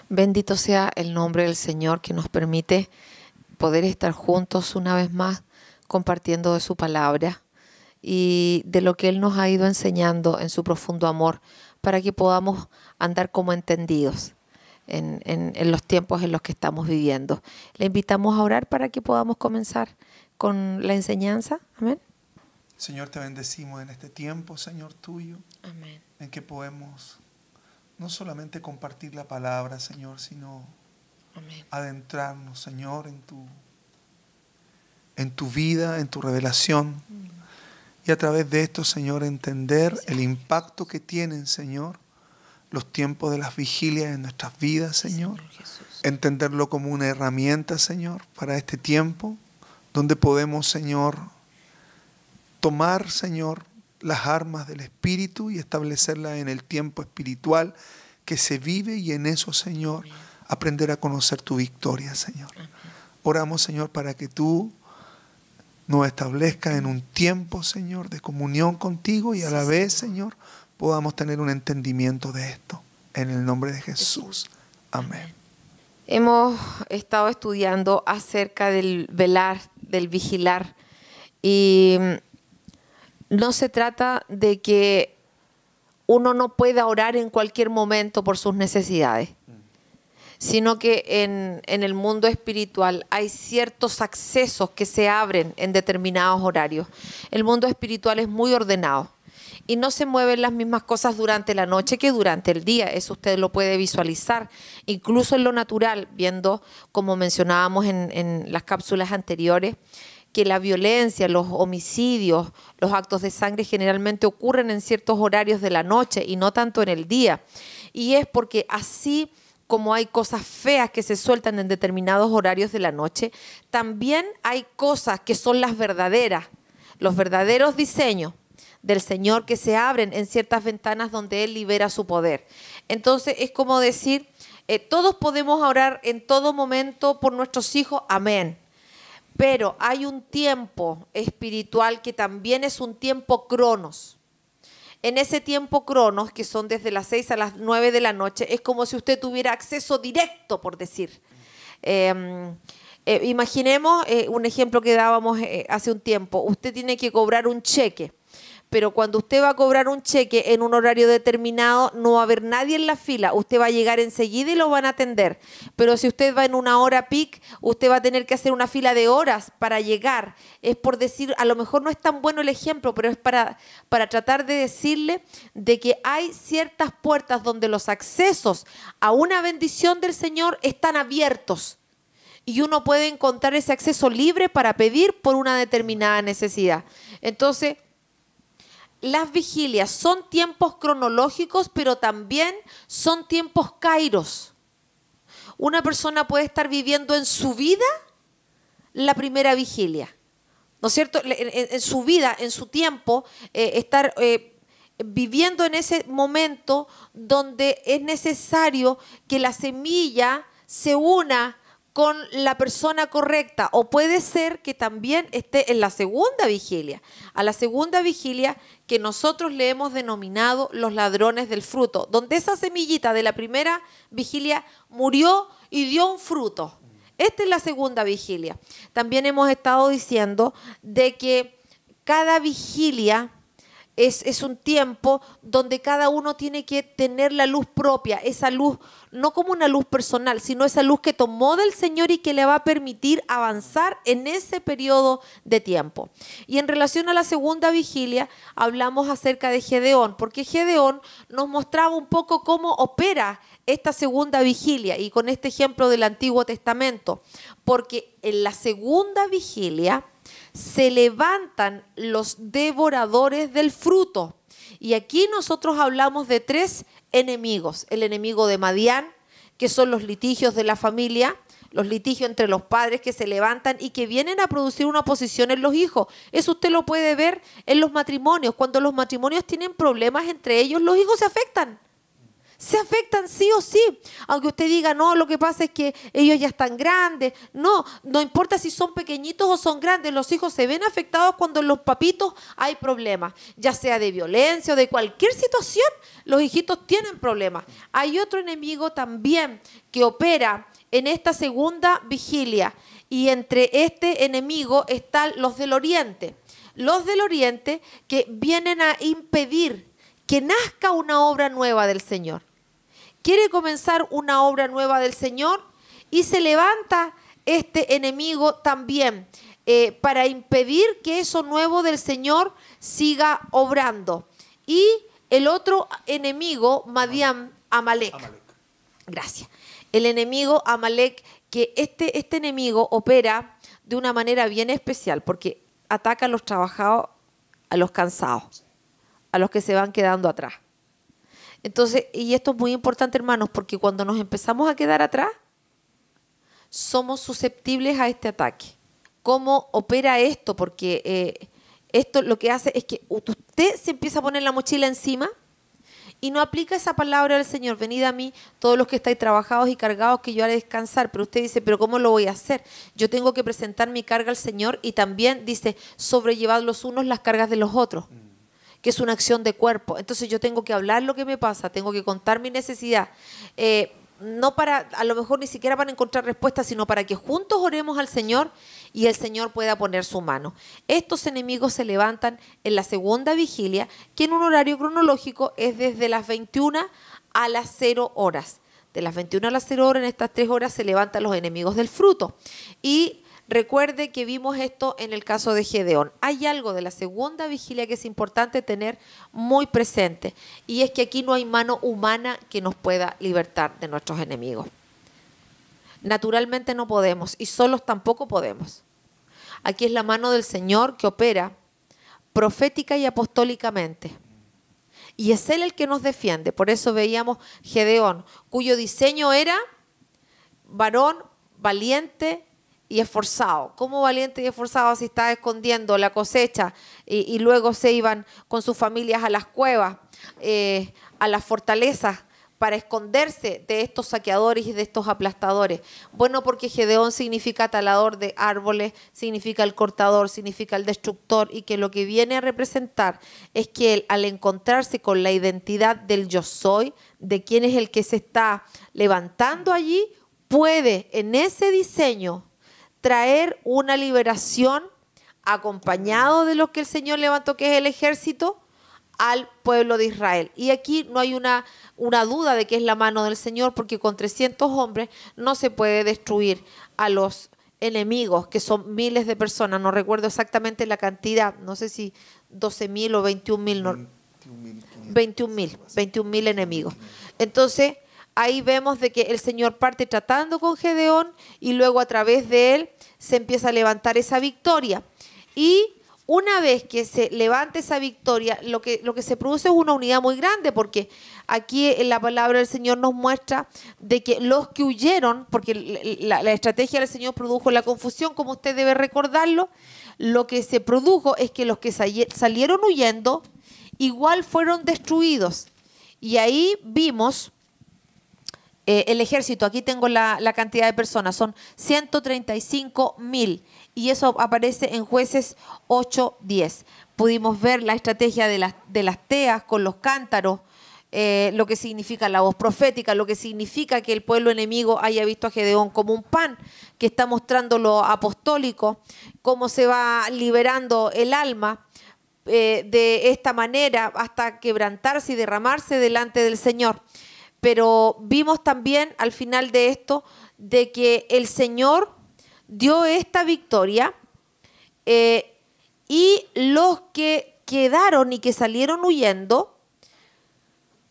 Bendito sea el nombre del Señor que nos permite poder estar juntos una vez más compartiendo de su palabra y de lo que Él nos ha ido enseñando en su profundo amor para que podamos andar como entendidos en los tiempos en los que estamos viviendo. Le invitamos a orar para que podamos comenzar con la enseñanza. Amén. Señor, te bendecimos en este tiempo, Señor, tuyo. Amén. En que podemos no solamente compartir la palabra, Señor, sino Amén. adentrarnos, Señor, en tu vida, en tu revelación. Y a través de esto, Señor, entender el impacto que tienen, Señor, los tiempos de las vigilias en nuestras vidas, Señor. Entenderlo como una herramienta, Señor, para este tiempo, donde podemos, Señor, tomar, Señor, las armas del Espíritu y establecerlas en el tiempo espiritual que se vive, y en eso, Señor, aprender a conocer tu victoria, Señor. Oramos, Señor, para que tú nos establezcas en un tiempo, Señor, de comunión contigo y a la vez, Señor, podamos tener un entendimiento de esto. En el nombre de Jesús. Amén. Hemos estado estudiando acerca del velar, del vigilar, y no se trata de que uno no pueda orar en cualquier momento por sus necesidades, sino que en el mundo espiritual hay ciertos accesos que se abren en determinados horarios. El mundo espiritual es muy ordenado y no se mueven las mismas cosas durante la noche que durante el día. Eso usted lo puede visualizar, incluso en lo natural, viendo, como mencionábamos en las cápsulas anteriores, que la violencia, los homicidios, los actos de sangre generalmente ocurren en ciertos horarios de la noche y no tanto en el día. Y es porque así como hay cosas feas que se sueltan en determinados horarios de la noche, también hay cosas que son las verdaderas, los verdaderos diseños del Señor que se abren en ciertas ventanas donde Él libera su poder. Entonces es como decir, todos podemos orar en todo momento por nuestros hijos, amén. Pero hay un tiempo espiritual que también es un tiempo cronos. En ese tiempo cronos, que son desde las 6 a las 9 de la noche, es como si usted tuviera acceso directo, por decir. Imaginemos un ejemplo que dábamos hace un tiempo. Usted tiene que cobrar un cheque, pero cuando usted va a cobrar un cheque en un horario determinado, no va a haber nadie en la fila. Usted va a llegar enseguida y lo van a atender. Pero si usted va en una hora peak, usted va a tener que hacer una fila de horas para llegar. Es por decir, a lo mejor no es tan bueno el ejemplo, pero es para tratar de decirle de que hay ciertas puertas donde los accesos a una bendición del Señor están abiertos. Y uno puede encontrar ese acceso libre para pedir por una determinada necesidad. Entonces, las vigilias son tiempos cronológicos, pero también son tiempos kairos. Una persona puede estar viviendo en su vida la primera vigilia, ¿no es cierto? En su vida, en su tiempo, estar viviendo en ese momento donde es necesario que la semilla se una con la persona correcta, o puede ser que también esté en la segunda vigilia, a la segunda vigilia que nosotros le hemos denominado los ladrones del fruto, donde esa semillita de la primera vigilia murió y dio un fruto. Esta es la segunda vigilia. También hemos estado diciendo de que cada vigilia es un tiempo donde cada uno tiene que tener la luz propia, esa luz, no como una luz personal, sino esa luz que tomó del Señor y que le va a permitir avanzar en ese periodo de tiempo. Y en relación a la segunda vigilia, hablamos acerca de Gedeón, porque Gedeón nos mostraba un poco cómo opera esta segunda vigilia, y con este ejemplo del Antiguo Testamento, porque en la segunda vigilia se levantan los devoradores del fruto. Y aquí nosotros hablamos de 3 enemigos. El enemigo de Madián, que son los litigios de la familia, los litigios entre los padres que se levantan y que vienen a producir una oposición en los hijos. Eso usted lo puede ver en los matrimonios. Cuando los matrimonios tienen problemas entre ellos, los hijos se afectan. Se afectan sí o sí. Aunque usted diga, no, lo que pasa es que ellos ya están grandes. No, no importa si son pequeñitos o son grandes. Los hijos se ven afectados cuando en los papitos hay problemas. Ya sea de violencia o de cualquier situación, los hijitos tienen problemas. Hay otro enemigo también que opera en esta segunda vigilia. Y entre este enemigo están los del oriente. Los del oriente que vienen a impedir que nazca una obra nueva del Señor. Quiere comenzar una obra nueva del Señor y se levanta este enemigo también para impedir que eso nuevo del Señor siga obrando. Y el otro enemigo, Madián, Amalek. Gracias. El enemigo Amalek, que este enemigo opera de una manera bien especial porque ataca a los trabajados, a los cansados, a los que se van quedando atrás. Entonces, y esto es muy importante, hermanos, porque cuando nos empezamos a quedar atrás, somos susceptibles a este ataque. ¿Cómo opera esto? Porque esto lo que hace es que usted se empieza a poner la mochila encima y no aplica esa palabra del Señor. Venid a mí, todos los que estáis trabajados y cargados, que yo haré descansar. Pero usted dice, ¿pero cómo lo voy a hacer? Yo tengo que presentar mi carga al Señor y también dice, sobrellevad los unos las cargas de los otros, que es una acción de cuerpo. Entonces yo tengo que hablar lo que me pasa, tengo que contar mi necesidad. No para, a lo mejor ni siquiera para encontrar respuestas, sino para que juntos oremos al Señor y el Señor pueda poner su mano. Estos enemigos se levantan en la segunda vigilia, que en un horario cronológico es desde las 21 a las 0 horas. De las 21 a las 0 horas, en estas 3 horas, se levantan los enemigos del fruto. Y recuerde que vimos esto en el caso de Gedeón. Hay algo de la segunda vigilia que es importante tener muy presente, y es que aquí no hay mano humana que nos pueda libertar de nuestros enemigos. Naturalmente no podemos, y solos tampoco podemos. Aquí es la mano del Señor que opera profética y apostólicamente. Y es Él el que nos defiende. Por eso veíamos Gedeón, cuyo diseño era varón valiente y esforzado. ¿Cómo valiente y esforzado si estaba escondiendo la cosecha y luego se iban con sus familias a las cuevas, a las fortalezas, para esconderse de estos saqueadores y de estos aplastadores? Bueno, porque Gedeón significa talador de árboles, significa el cortador, significa el destructor, y que lo que viene a representar es que él, al encontrarse con la identidad del yo soy, de quién es el que se está levantando allí, puede en ese diseño traer una liberación acompañado de lo que el Señor levantó, que es el ejército, al pueblo de Israel. Y aquí no hay una duda de que es la mano del Señor, porque con 300 hombres no se puede destruir a los enemigos, que son miles de personas. No recuerdo exactamente la cantidad, no sé si 12.000 o 21.000, no, 21.000 enemigos. Entonces, ahí vemos de que el Señor parte tratando con Gedeón y luego a través de él se empieza a levantar esa victoria. Y una vez que se levante esa victoria, lo que se produce es una unidad muy grande, porque aquí en la palabra del Señor nos muestra de que los que huyeron, porque la estrategia del Señor produjo la confusión, como usted debe recordarlo, lo que se produjo es que los que salieron huyendo igual fueron destruidos. Y ahí vimos el ejército. Aquí tengo la cantidad de personas, son 135.000. Y eso aparece en Jueces 8:10. Pudimos ver la estrategia de las teas con los cántaros, lo que significa la voz profética, lo que significa que el pueblo enemigo haya visto a Gedeón como un pan, que está mostrando lo apostólico, cómo se va liberando el alma de esta manera hasta quebrantarse y derramarse delante del Señor. Pero vimos también al final de esto de que el Señor dio esta victoria y los que quedaron y que salieron huyendo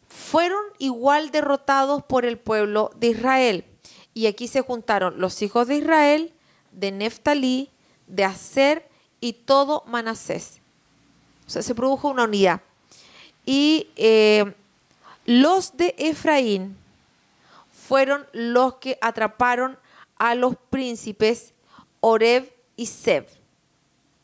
fueron igual derrotados por el pueblo de Israel. Y aquí se juntaron los hijos de Israel, de Neftalí, de Aser y todo Manasés. O sea, se produjo una unidad. Y los de Efraín fueron los que atraparon a los príncipes Oreb y Seb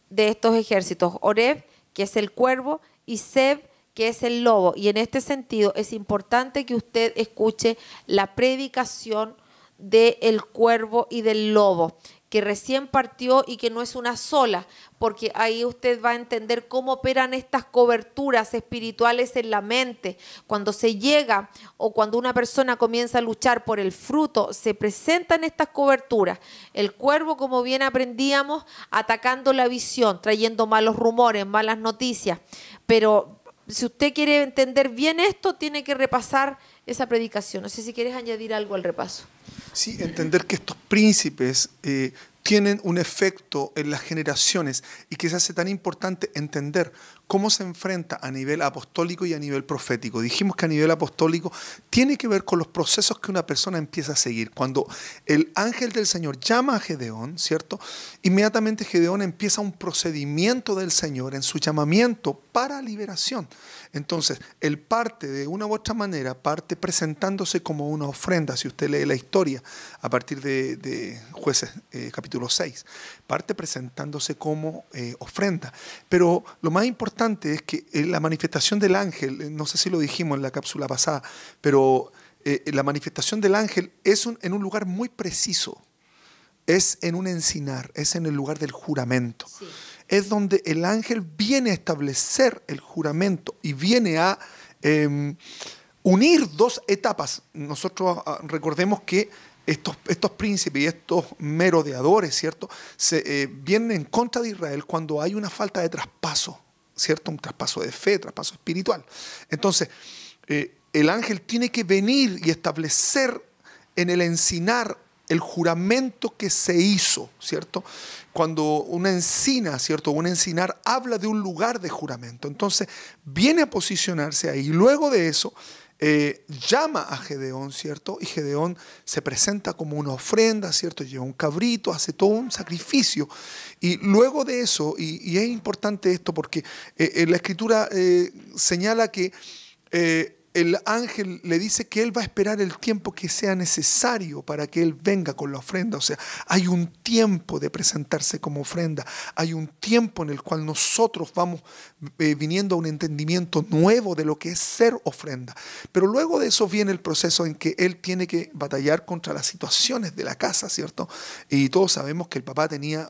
de estos ejércitos. Oreb, que es el cuervo, y Seb, que que es el lobo. Y en este sentido es importante que usted escuche la predicación del cuervo y del lobo, que recién partió y que no es una sola, porque ahí usted va a entender cómo operan estas coberturas espirituales en la mente. Cuando se llega o cuando una persona comienza a luchar por el fruto, se presentan estas coberturas. El cuervo, como bien aprendíamos, atacando la visión, trayendo malos rumores, malas noticias. Pero si usted quiere entender bien esto, tiene que repasar esa predicación. No sé si quieres añadir algo al repaso. Sí, entender que estos príncipes tienen un efecto en las generaciones y que se hace tan importante entender cómo se enfrenta a nivel apostólico y a nivel profético. Dijimos que a nivel apostólico tiene que ver con los procesos que una persona empieza a seguir. Cuando el ángel del Señor llama a Gedeón, ¿cierto? Inmediatamente Gedeón empieza un procedimiento del Señor en su llamamiento para liberación. Entonces, él parte de una u otra manera, parte presentándose como una ofrenda. Si usted lee la historia a partir de Jueces capítulo 6, parte presentándose como ofrenda. Pero lo más importante es que la manifestación del ángel, no sé si lo dijimos en la cápsula pasada, pero la manifestación del ángel es en un lugar muy preciso. Es en un encinar, es en el lugar del juramento. Sí. Es donde el ángel viene a establecer el juramento y viene a unir dos etapas. Nosotros recordemos que estos príncipes y estos merodeadores, ¿cierto?, vienen en contra de Israel cuando hay una falta de traspaso, ¿cierto? Un traspaso de fe, traspaso espiritual. Entonces, el ángel tiene que venir y establecer en el encinar el juramento que se hizo, ¿cierto? Cuando una encina, ¿cierto?, un encinar habla de un lugar de juramento. Entonces, viene a posicionarse ahí. Luego de eso, llama a Gedeón, ¿cierto? Y Gedeón se presenta como una ofrenda, ¿cierto? Lleva un cabrito, hace todo un sacrificio. Y luego de eso, y es importante esto porque la Escritura señala que el ángel le dice que él va a esperar el tiempo que sea necesario para que él venga con la ofrenda. O sea, hay un tiempo de presentarse como ofrenda. Hay un tiempo en el cual nosotros vamos viniendo a un entendimiento nuevo de lo que es ser ofrenda. Pero luego de eso viene el proceso en que él tiene que batallar contra las situaciones de la casa, ¿cierto? Y todos sabemos que el papá tenía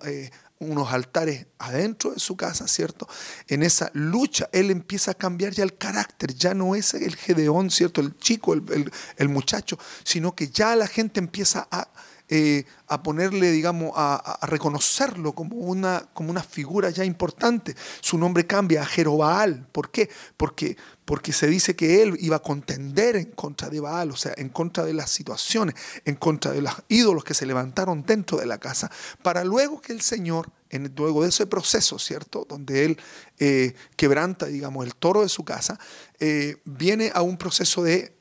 unos altares adentro de su casa, ¿cierto? En esa lucha él empieza a cambiar ya el carácter, ya no es el Gedeón, ¿cierto? El chico, el muchacho, sino que ya la gente empieza a ponerle, digamos, a reconocerlo como una figura ya importante. Su nombre cambia a Jerobaal. ¿Por qué? Porque se dice que él iba a contender en contra de Baal, o sea, en contra de las situaciones, en contra de los ídolos que se levantaron dentro de la casa, para luego que el Señor, luego de ese proceso, ¿cierto?, donde él quebranta, digamos, el toro de su casa, viene a un proceso de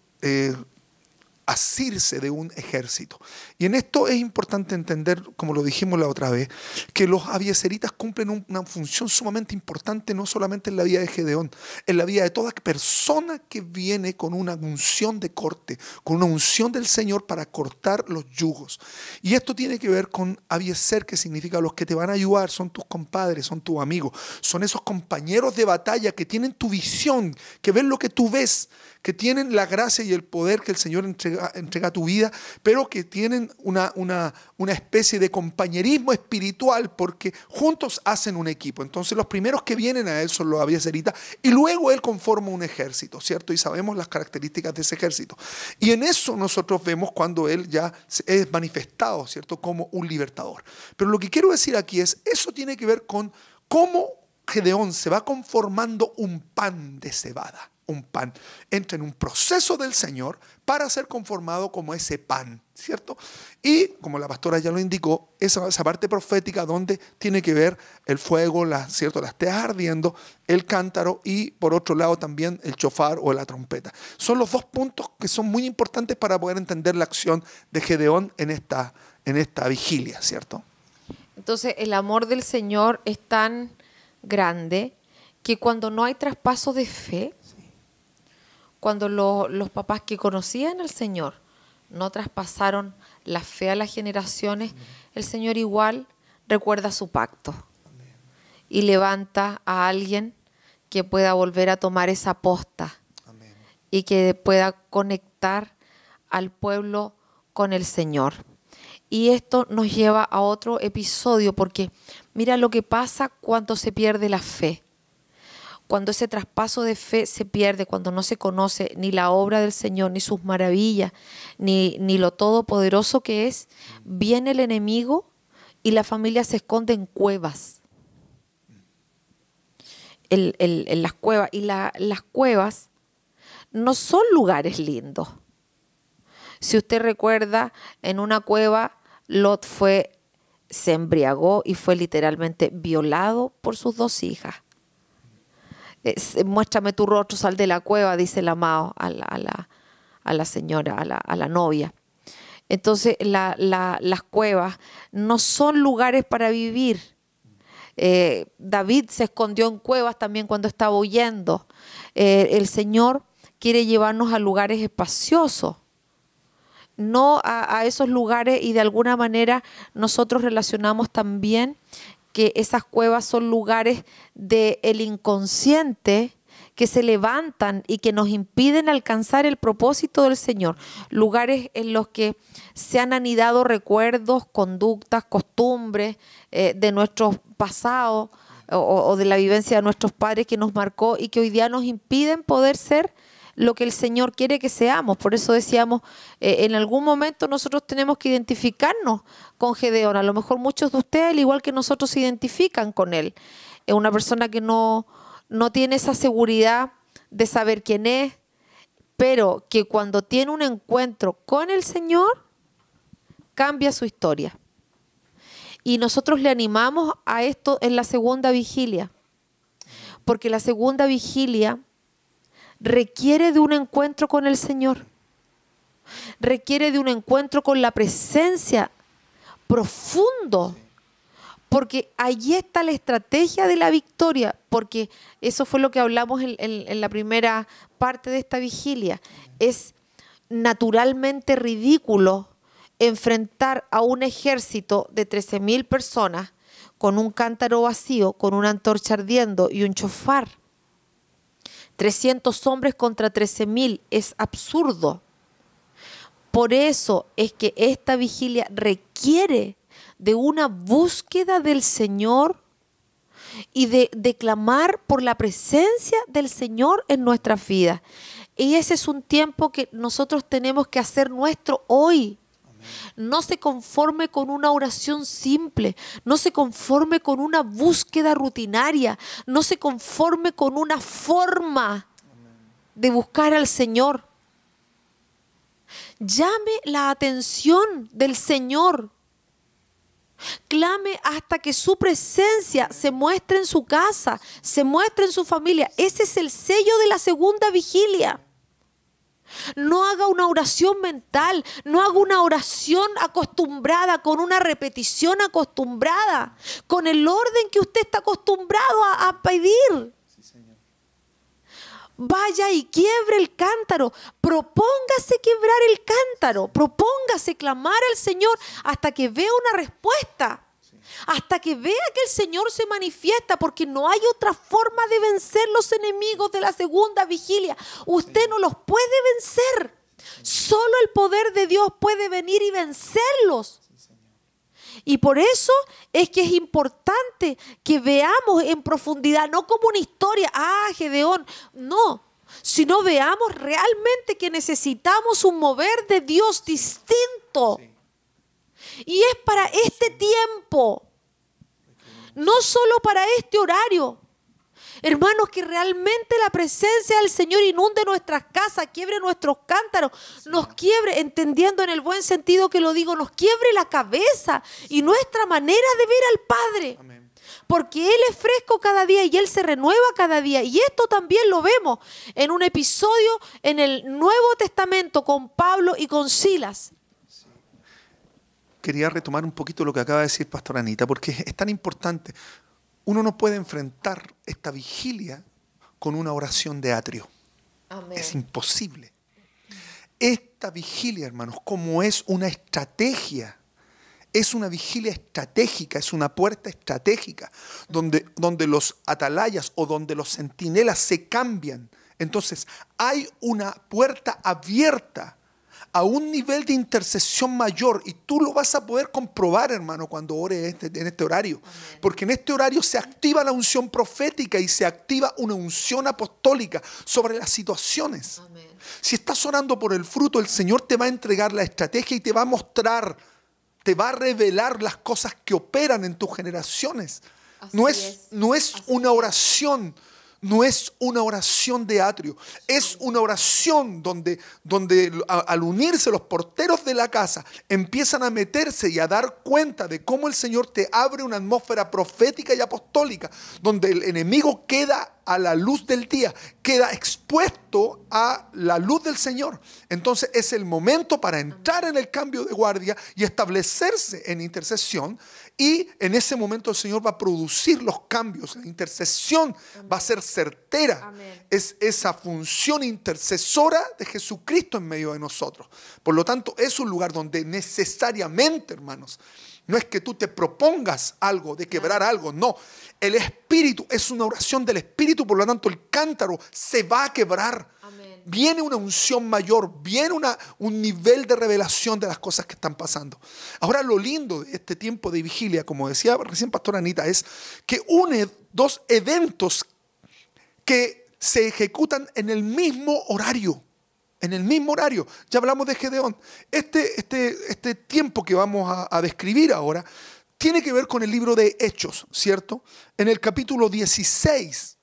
asirse de un ejército. Y en esto es importante entender, como lo dijimos la otra vez, que los abiezeritas cumplen una función sumamente importante, no solamente en la vida de Gedeón, en la vida de toda persona que viene con una unción de corte, con una unción del Señor para cortar los yugos. Y esto tiene que ver con abiezer, que significa los que te van a ayudar, son tus compadres, son tus amigos, son esos compañeros de batalla que tienen tu visión, que ven lo que tú ves, que tienen la gracia y el poder que el Señor entrega a tu vida, pero que tienen una especie de compañerismo espiritual porque juntos hacen un equipo. Entonces los primeros que vienen a él son los abiezeritas y luego él conforma un ejército, ¿cierto? Y sabemos las características de ese ejército. Y en eso nosotros vemos cuando él ya es manifestado, ¿cierto?, como un libertador. Pero lo que quiero decir aquí es, eso tiene que ver con cómo Gedeón se va conformando un pan de cebada. Un pan, entra en un proceso del Señor para ser conformado como ese pan, ¿cierto? Y como la pastora ya lo indicó, esa parte profética donde tiene que ver el fuego, ¿cierto?, las teas ardiendo, el cántaro y por otro lado también el chofar o la trompeta. Son los dos puntos que son muy importantes para poder entender la acción de Gedeón en esta vigilia, ¿cierto? Entonces el amor del Señor es tan grande que cuando no hay traspaso de fe, cuando los papás que conocían al Señor no traspasaron la fe a las generaciones, el Señor igual recuerda su pacto y levanta a alguien que pueda volver a tomar esa posta Amén. y que pueda conectar al pueblo con el Señor. Y esto nos lleva a otro episodio, porque mira lo que pasa cuando se pierde la fe. Cuando ese traspaso de fe se pierde, cuando no se conoce ni la obra del Señor, ni sus maravillas, ni lo todopoderoso que es, viene el enemigo y la familia se esconde en cuevas. En las cuevas. Y las cuevas no son lugares lindos. Si usted recuerda, en una cueva Lot se embriagó y fue literalmente violado por sus 2 hijas. Muéstrame tu rostro, sal de la cueva, dice el amado a la señora, a la novia. Entonces las cuevas no son lugares para vivir. David se escondió en cuevas también cuando estaba huyendo. El Señor quiere llevarnos a lugares espaciosos, no a esos lugares, y de alguna manera nosotros relacionamos también que esas cuevas son lugares del inconsciente que se levantan y que nos impiden alcanzar el propósito del Señor. Lugares en los que se han anidado recuerdos, conductas, costumbres de nuestros pasados o de la vivencia de nuestros padres que nos marcó y que hoy día nos impiden poder ser lo que el Señor quiere que seamos. Por eso decíamos, en algún momento nosotros tenemos que identificarnos con Gedeón. A lo mejor muchos de ustedes, al igual que nosotros, se identifican con él. Es una persona que no tiene esa seguridad de saber quién es, pero que cuando tiene un encuentro con el Señor, cambia su historia. Y nosotros le animamos a esto en la segunda vigilia, porque la segunda vigilia requiere de un encuentro con el Señor, requiere de un encuentro con la presencia profundo, porque allí está la estrategia de la victoria, porque eso fue lo que hablamos en la primera parte de esta vigilia. Es naturalmente ridículo enfrentar a un ejército de 13.000 personas con un cántaro vacío, con una antorcha ardiendo y un chofar. 300 hombres contra 13.000 es absurdo. Por eso es que esta vigilia requiere de una búsqueda del Señor y de clamar por la presencia del Señor en nuestras vidas. Y ese es un tiempo que nosotros tenemos que hacer nuestro hoy. No se conforme con una oración simple, no se conforme con una búsqueda rutinaria, no se conforme con una forma de buscar al Señor. Llame la atención del Señor. Clame hasta que su presencia se muestre en su casa, se muestre en su familia. Ese es el sello de la segunda vigilia. No haga una oración mental, no haga una oración acostumbrada, con una repetición acostumbrada, con el orden que usted está acostumbrado a pedir. Sí, Señor. Vaya y quiebre el cántaro, propóngase quebrar el cántaro, propóngase clamar al Señor hasta que vea una respuesta. Hasta que vea que el Señor se manifiesta, porque no hay otra forma de vencer los enemigos de la segunda vigilia. Usted no los puede vencer. Solo el poder de Dios puede venir y vencerlos. Y por eso es que es importante que veamos en profundidad, no como una historia, Gedeón, no, sino veamos realmente que necesitamos un mover de Dios distinto. Y es para este tiempo, no solo para este horario. Hermanos, que realmente la presencia del Señor inunde nuestras casas, quiebre nuestros cántaros, nos quiebre, entendiendo en el buen sentido que lo digo, nos quiebre la cabeza y nuestra manera de ver al Padre. Amén. Porque Él es fresco cada día y Él se renueva cada día. Y esto también lo vemos en un episodio en el Nuevo Testamento con Pablo y con Silas. Quería retomar un poquito lo que acaba de decir Pastora Anita, porque es tan importante. Uno no puede enfrentar esta vigilia con una oración de atrio. Amén. Es imposible. Esta vigilia, hermanos, como es una estrategia, Es una vigilia estratégica, es una puerta estratégica, donde los atalayas o donde los centinelas se cambian. Entonces, hay una puerta abierta a un nivel de intercesión mayor, y tú lo vas a poder comprobar, hermano, cuando ores en este horario. Amén. Porque en este horario se activa la unción profética y se activa una unción apostólica sobre las situaciones. Amén. Si estás orando por el fruto, el Señor te va a entregar la estrategia y te va a mostrar, te va a revelar las cosas que operan en tus generaciones. No es una oración. No es una oración de atrio, es una oración donde al unirse los porteros de la casa empiezan a meterse y a dar cuenta de cómo el Señor te abre una atmósfera profética y apostólica, donde el enemigo queda a la luz del día, queda expuesto a la luz del Señor. Entonces es el momento para entrar en el cambio de guardia y establecerse en intercesión, y en ese momento el Señor va a producir los cambios. La intercesión va a ser certera. Amén. Es esa función intercesora de Jesucristo en medio de nosotros. Por lo tanto, es un lugar donde necesariamente, hermanos, no es que tú te propongas algo, de quebrar algo, no. El Espíritu es una oración del Espíritu, por lo tanto el cántaro se va a quebrar. Amén. Viene una unción mayor, viene un nivel de revelación de las cosas que están pasando. Ahora, lo lindo de este tiempo de vigilia, como decía recién Pastora Anita, es que une dos eventos que se ejecutan en el mismo horario. En el mismo horario. Ya hablamos de Gedeón. Este tiempo que vamos a describir ahora tiene que ver con el libro de Hechos, ¿cierto? En el capítulo 16.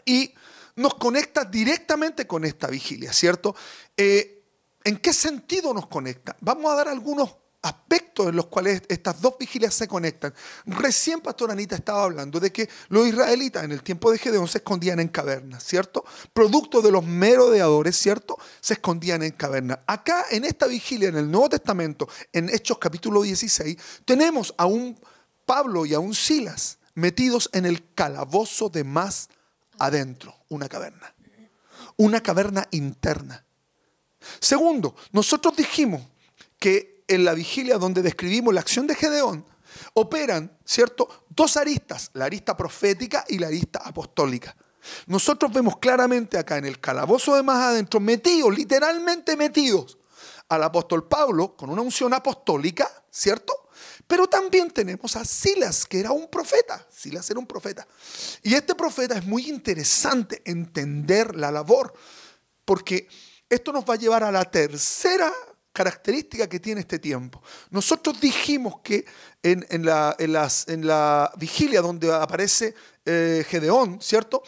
Y nos conecta directamente con esta vigilia, ¿cierto? ¿En qué sentido nos conecta? Vamos a dar algunos aspectos en los cuales estas dos vigilias se conectan. Recién Pastora Anita estaba hablando de que los israelitas en el tiempo de Gedeón se escondían en cavernas, ¿cierto? Producto de los merodeadores, ¿cierto? Se escondían en cavernas. Acá en esta vigilia, en el Nuevo Testamento, en Hechos capítulo 16, tenemos a un Pablo y a un Silas metidos en el calabozo de más adentro, una caverna interna. Segundo, nosotros dijimos que en la vigilia donde describimos la acción de Gedeón, operan, ¿cierto?, dos aristas, la arista profética y la arista apostólica. Nosotros vemos claramente acá en el calabozo de más adentro, metidos, literalmente metidos, al apóstol Pablo con una unción apostólica, ¿cierto? Pero también tenemos a Silas, que era un profeta. Silas era un profeta. Y este profeta es muy interesante entender la labor, porque esto nos va a llevar a la tercera característica que tiene este tiempo. Nosotros dijimos que en la vigilia donde aparece Gedeón, ¿cierto?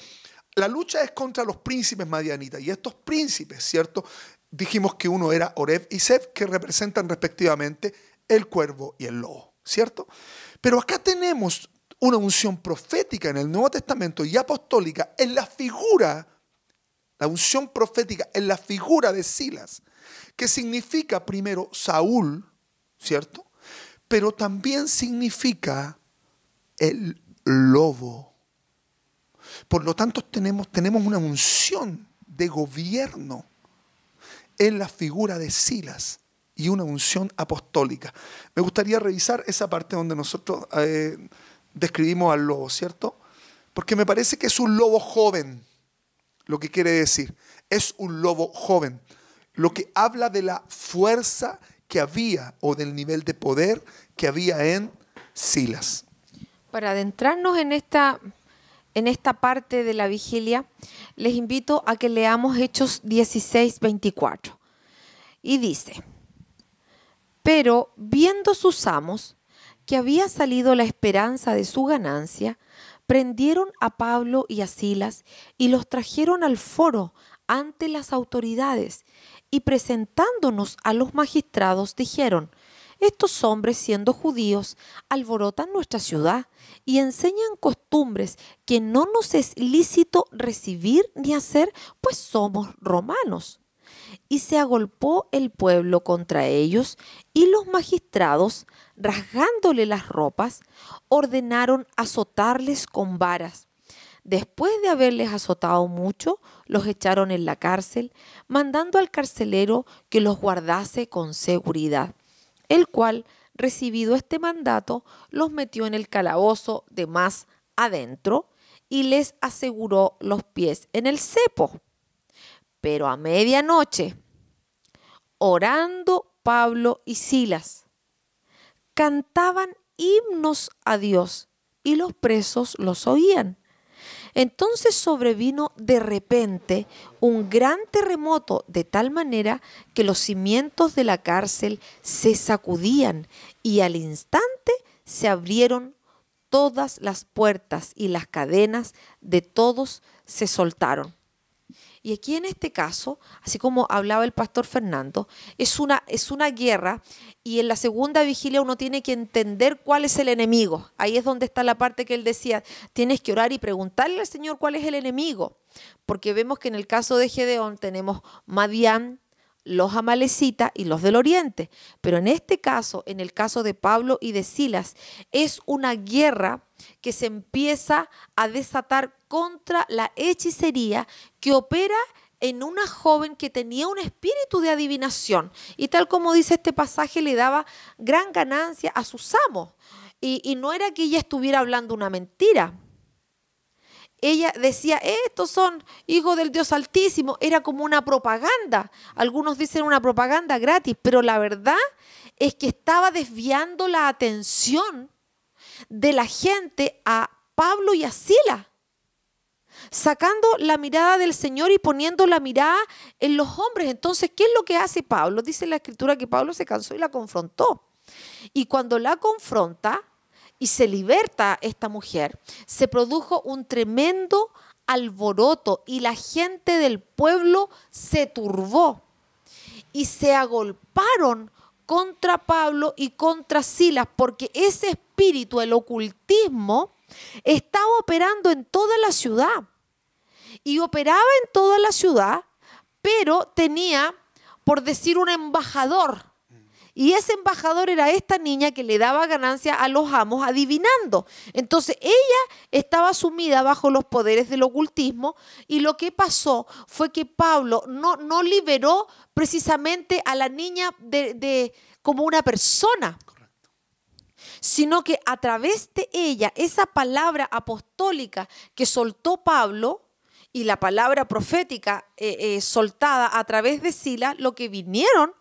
La lucha es contra los príncipes madianitas. Y estos príncipes, ¿cierto? Dijimos que uno era Oreb y Zeb, que representan respectivamente el cuervo y el lobo, ¿cierto? Pero acá tenemos una unción profética en el Nuevo Testamento y apostólica en la figura, la unción profética en la figura de Silas, que significa primero Saúl, ¿cierto? Pero también significa el lobo. Por lo tanto, tenemos una unción de gobierno en la figura de Silas y una unción apostólica. Me gustaría revisar esa parte donde nosotros describimos al lobo, ¿cierto? Porque me parece que es un lobo joven, lo que quiere decir. Es un lobo joven, lo que habla de la fuerza que había o del nivel de poder que había en Silas. Para adentrarnos en esta parte de la vigilia, les invito a que leamos Hechos 16:24. Y dice: pero viendo sus amos que había salido la esperanza de su ganancia, prendieron a Pablo y a Silas y los trajeron al foro ante las autoridades, y presentándonos a los magistrados dijeron: estos hombres, siendo judíos, alborotan nuestra ciudad y enseñan costumbres que no nos es lícito recibir ni hacer, pues somos romanos. Y se agolpó el pueblo contra ellos, y los magistrados, rasgándole las ropas, ordenaron azotarles con varas. Después de haberles azotado mucho, los echaron en la cárcel, mandando al carcelero que los guardase con seguridad, el cual, recibido este mandato, los metió en el calabozo de más adentro y les aseguró los pies en el cepo. Pero a medianoche, orando Pablo y Silas, cantaban himnos a Dios y los presos los oían. Entonces sobrevino de repente un gran terremoto, de tal manera que los cimientos de la cárcel se sacudían y al instante se abrieron todas las puertas y las cadenas de todos se soltaron. Y aquí en este caso, así como hablaba el pastor Fernando, es una guerra, y en la segunda vigilia uno tiene que entender cuál es el enemigo. Ahí es donde está la parte que él decía, tienes que orar y preguntarle al Señor cuál es el enemigo. Porque vemos que en el caso de Gedeón tenemos Madián, los amalecitas y los del oriente. Pero en este caso, en el caso de Pablo y de Silas, es una guerra que se empieza a desatar contra la hechicería que opera en una joven que tenía un espíritu de adivinación. Y tal como dice este pasaje, le daba gran ganancia a sus amos. Y no era que ella estuviera hablando una mentira. Ella decía, estos son hijos del Dios Altísimo. Era como una propaganda. Algunos dicen una propaganda gratis, pero la verdad es que estaba desviando la atención de la gente a Pablo y a Silas, sacando la mirada del Señor y poniendo la mirada en los hombres. Entonces, ¿qué es lo que hace Pablo? Dice la Escritura que Pablo se cansó y la confrontó. Y cuando la confronta y se liberta esta mujer, se produjo un tremendo alboroto y la gente del pueblo se turbó y se agolparon contra Pablo y contra Silas, porque ese espíritu, el ocultismo, estaba operando en toda la ciudad. Y operaba en toda la ciudad, pero tenía, por decir, un embajador. Y ese embajador era esta niña que le daba ganancia a los amos adivinando. Entonces ella estaba sumida bajo los poderes del ocultismo, y lo que pasó fue que Pablo no liberó precisamente a la niña como una persona, sino que a través de ella, esa palabra apostólica que soltó Pablo y la palabra profética soltada a través de Silas, lo que vinieron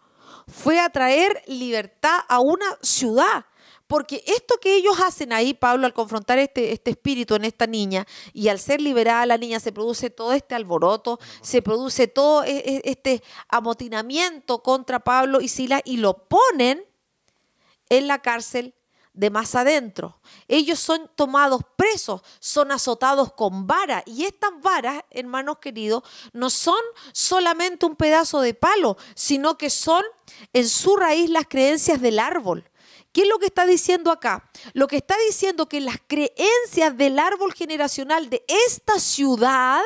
fue a traer libertad a una ciudad. Porque esto que ellos hacen ahí, Pablo, al confrontar este espíritu en esta niña, y al ser liberada la niña, se produce todo este alboroto, se produce todo este amotinamiento contra Pablo y Silas, y lo ponen en la cárcel de más adentro. Ellos son tomados presos, son azotados con vara, y estas varas, hermanos queridos, no son solamente un pedazo de palo, sino que son en su raíz las creencias del árbol. ¿Qué es lo que está diciendo acá? Lo que está diciendo que las creencias del árbol generacional de esta ciudad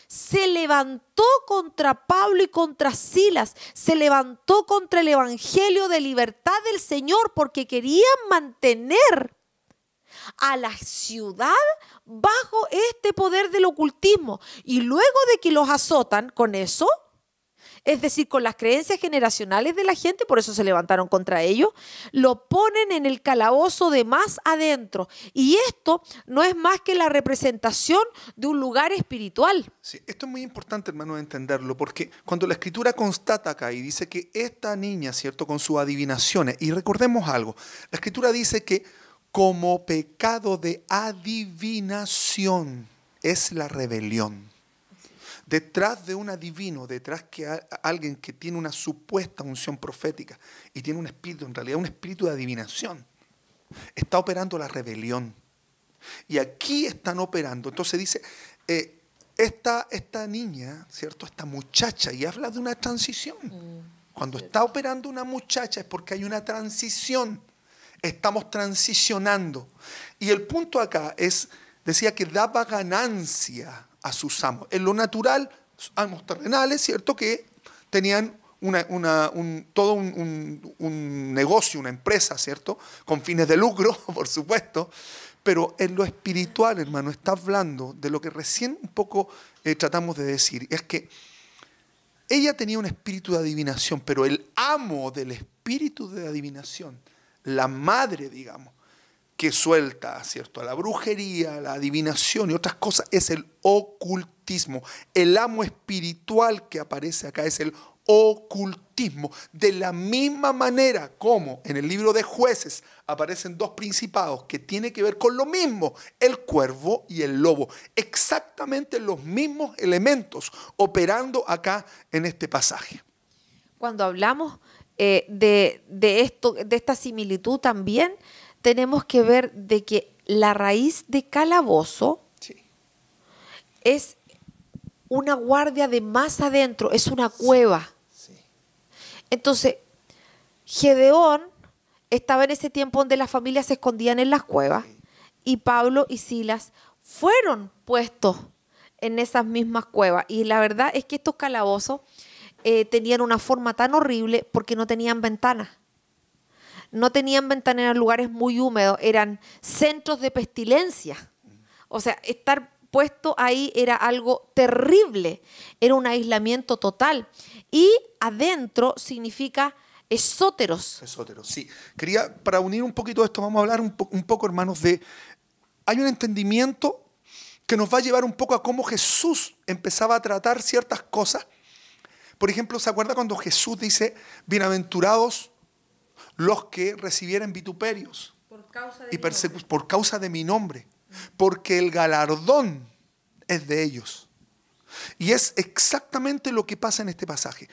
se levantó contra Pablo y contra Silas, se levantó contra el evangelio de libertad del Señor, porque querían mantener a la ciudad bajo este poder del ocultismo. Y luego de que los azotan con eso, es decir, con las creencias generacionales de la gente, por eso se levantaron contra ellos, lo ponen en el calabozo de más adentro. Y esto no es más que la representación de un lugar espiritual. Sí, esto es muy importante, hermano, entenderlo, porque cuando la Escritura constata acá y dice que esta niña, ¿cierto?, con sus adivinaciones, y recordemos algo, la Escritura dice que como pecado de adivinación es la rebelión. Detrás de un adivino, detrás que alguien que tiene una supuesta unción profética y tiene un espíritu, en realidad un espíritu de adivinación, está operando la rebelión. Y aquí están operando. Entonces dice, esta niña, ¿cierto?, esta muchacha, y habla de una transición. Cuando está operando una muchacha es porque hay una transición. Estamos transicionando. Y el punto acá es, decía que daba ganancia a sus amos. En lo natural, amos terrenales, ¿cierto?, que tenían todo un negocio, una empresa, ¿cierto?, con fines de lucro, por supuesto. Pero en lo espiritual, hermano, está hablando de lo que recién un poco tratamos de decir. Es que ella tenía un espíritu de adivinación, pero el amo del espíritu de adivinación, la madre, digamos, que suelta, ¿cierto?, a la brujería, la adivinación y otras cosas, es el ocultismo. El amo espiritual que aparece acá es el ocultismo. De la misma manera como en el libro de Jueces aparecen dos principados que tienen que ver con lo mismo, el cuervo y el lobo. Exactamente los mismos elementos operando acá en este pasaje. Cuando hablamos de esto, de esta similitud también, tenemos que ver de que la raíz de calabozo es una guardia de más adentro, es una cueva. Sí. Entonces, Gedeón estaba en ese tiempo donde las familias se escondían en las cuevas y Pablo y Silas fueron puestos en esas mismas cuevas. Y la verdad es que estos calabozos tenían una forma tan horrible porque no tenían ventanas. No tenían ventanas, eran lugares muy húmedos, eran centros de pestilencia. O sea, estar puesto ahí era algo terrible, era un aislamiento total. Y adentro significa esóteros. Esóteros, sí. Quería, para unir un poquito esto, vamos a hablar un poco, hermanos, hay un entendimiento que nos va a llevar un poco a cómo Jesús empezaba a tratar ciertas cosas. Por ejemplo, ¿se acuerda cuando Jesús dice, bienaventurados los que recibieren vituperios por causa de mi nombre, porque el galardón es de ellos? Y es exactamente lo que pasa en este pasaje.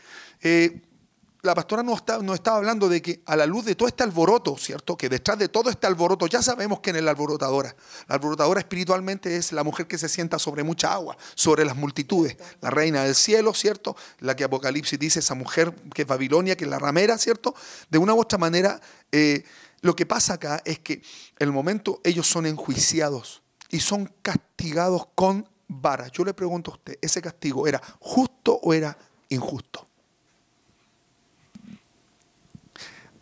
La pastora nos estaba hablando de que a la luz de todo este alboroto, ¿cierto?, que detrás de todo este alboroto, ya sabemos quién es la alborotadora. La alborotadora espiritualmente es la mujer que se sienta sobre mucha agua, sobre las multitudes. La reina del cielo, ¿cierto?, la que Apocalipsis dice, esa mujer que es Babilonia, que es la ramera, ¿cierto? De una u otra manera, lo que pasa acá es que en el momento ellos son enjuiciados y son castigados con varas. Yo le pregunto a usted, ¿ese castigo era justo o era injusto?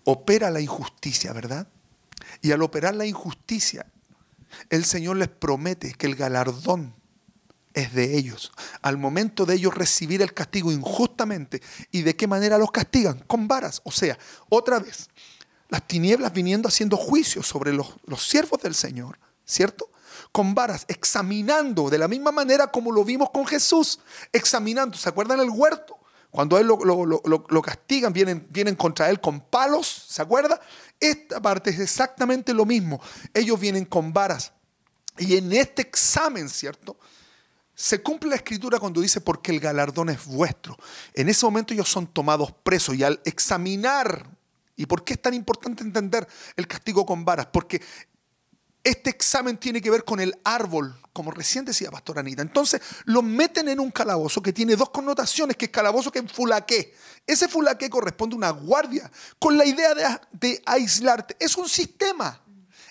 Opera la injusticia, ¿verdad? Y al operar la injusticia, el Señor les promete que el galardón es de ellos. Al momento de ellos recibir el castigo injustamente, ¿y de qué manera los castigan? Con varas. O sea, otra vez, las tinieblas viniendo haciendo juicios sobre los siervos del Señor, ¿cierto? Con varas, examinando de la misma manera como lo vimos con Jesús, examinando. ¿Se acuerdan el huerto? Cuando a él lo castigan, vienen contra él con palos, ¿se acuerda? Esta parte es exactamente lo mismo. Ellos vienen con varas. Y en este examen, ¿cierto?, se cumple la escritura cuando dice, porque el galardón es vuestro. En ese momento ellos son tomados presos y al examinar, ¿y por qué es tan importante entender el castigo con varas? Porque este examen tiene que ver con el árbol, como recién decía Pastora Anita. Entonces, los meten en un calabozo que tiene dos connotaciones, que es calabozo, que es fulaqué. Ese fulaqué corresponde a una guardia, con la idea de aislarte. Es un sistema.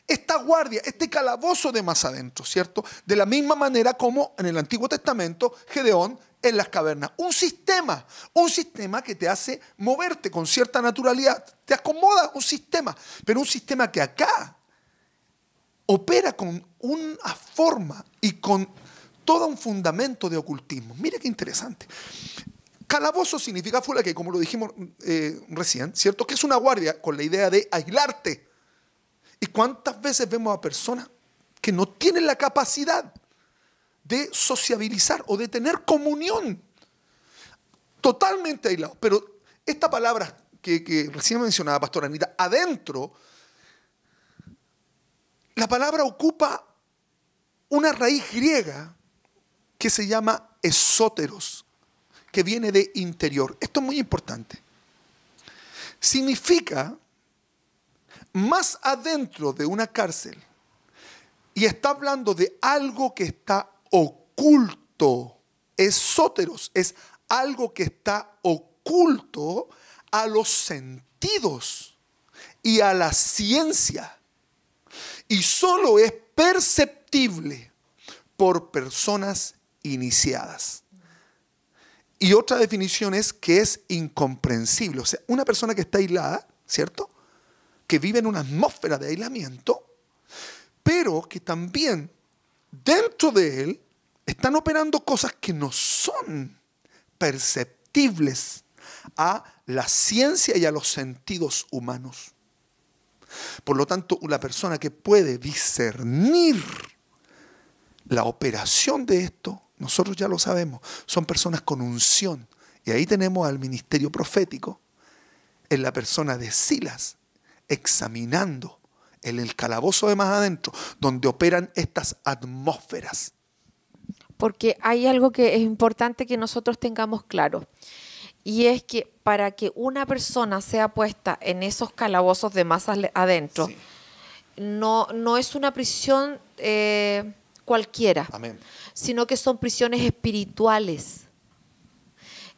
Esta guardia, este calabozo de más adentro, ¿cierto? De la misma manera como en el Antiguo Testamento, Gedeón en las cavernas. Un sistema que te hace moverte con cierta naturalidad. Te acomoda un sistema, pero un sistema que acá opera con una forma y con todo un fundamento de ocultismo. Mire qué interesante. Calabozo significa fulaqué, como lo dijimos recién, ¿cierto? Que es una guardia con la idea de aislarte. ¿Y cuántas veces vemos a personas que no tienen la capacidad de sociabilizar o de tener comunión? Totalmente aislados. Pero esta palabra que recién mencionaba Pastora Anita, adentro, la palabra ocupa una raíz griega que se llama esóteros, que viene de interior. Esto es muy importante. Significa más adentro de una cárcel, y está hablando de algo que está oculto. Esóteros es algo que está oculto a los sentidos y a la ciencia. Y solo es perceptible por personas iniciadas. Y otra definición es que es incomprensible. O sea, una persona que está aislada, ¿cierto?, que vive en una atmósfera de aislamiento, pero que también dentro de él están operando cosas que no son perceptibles irresistibles a la ciencia y a los sentidos humanos. Por lo tanto, una persona que puede discernir la operación de esto, nosotros ya lo sabemos, son personas con unción. Y ahí tenemos al ministerio profético en la persona de Silas, examinando en el calabozo de más adentro, donde operan estas atmósferas. Porque hay algo que es importante que nosotros tengamos claro. Y es que para que una persona sea puesta en esos calabozos de más adentro, Sí. no es una prisión cualquiera, Amén. sino que son prisiones espirituales.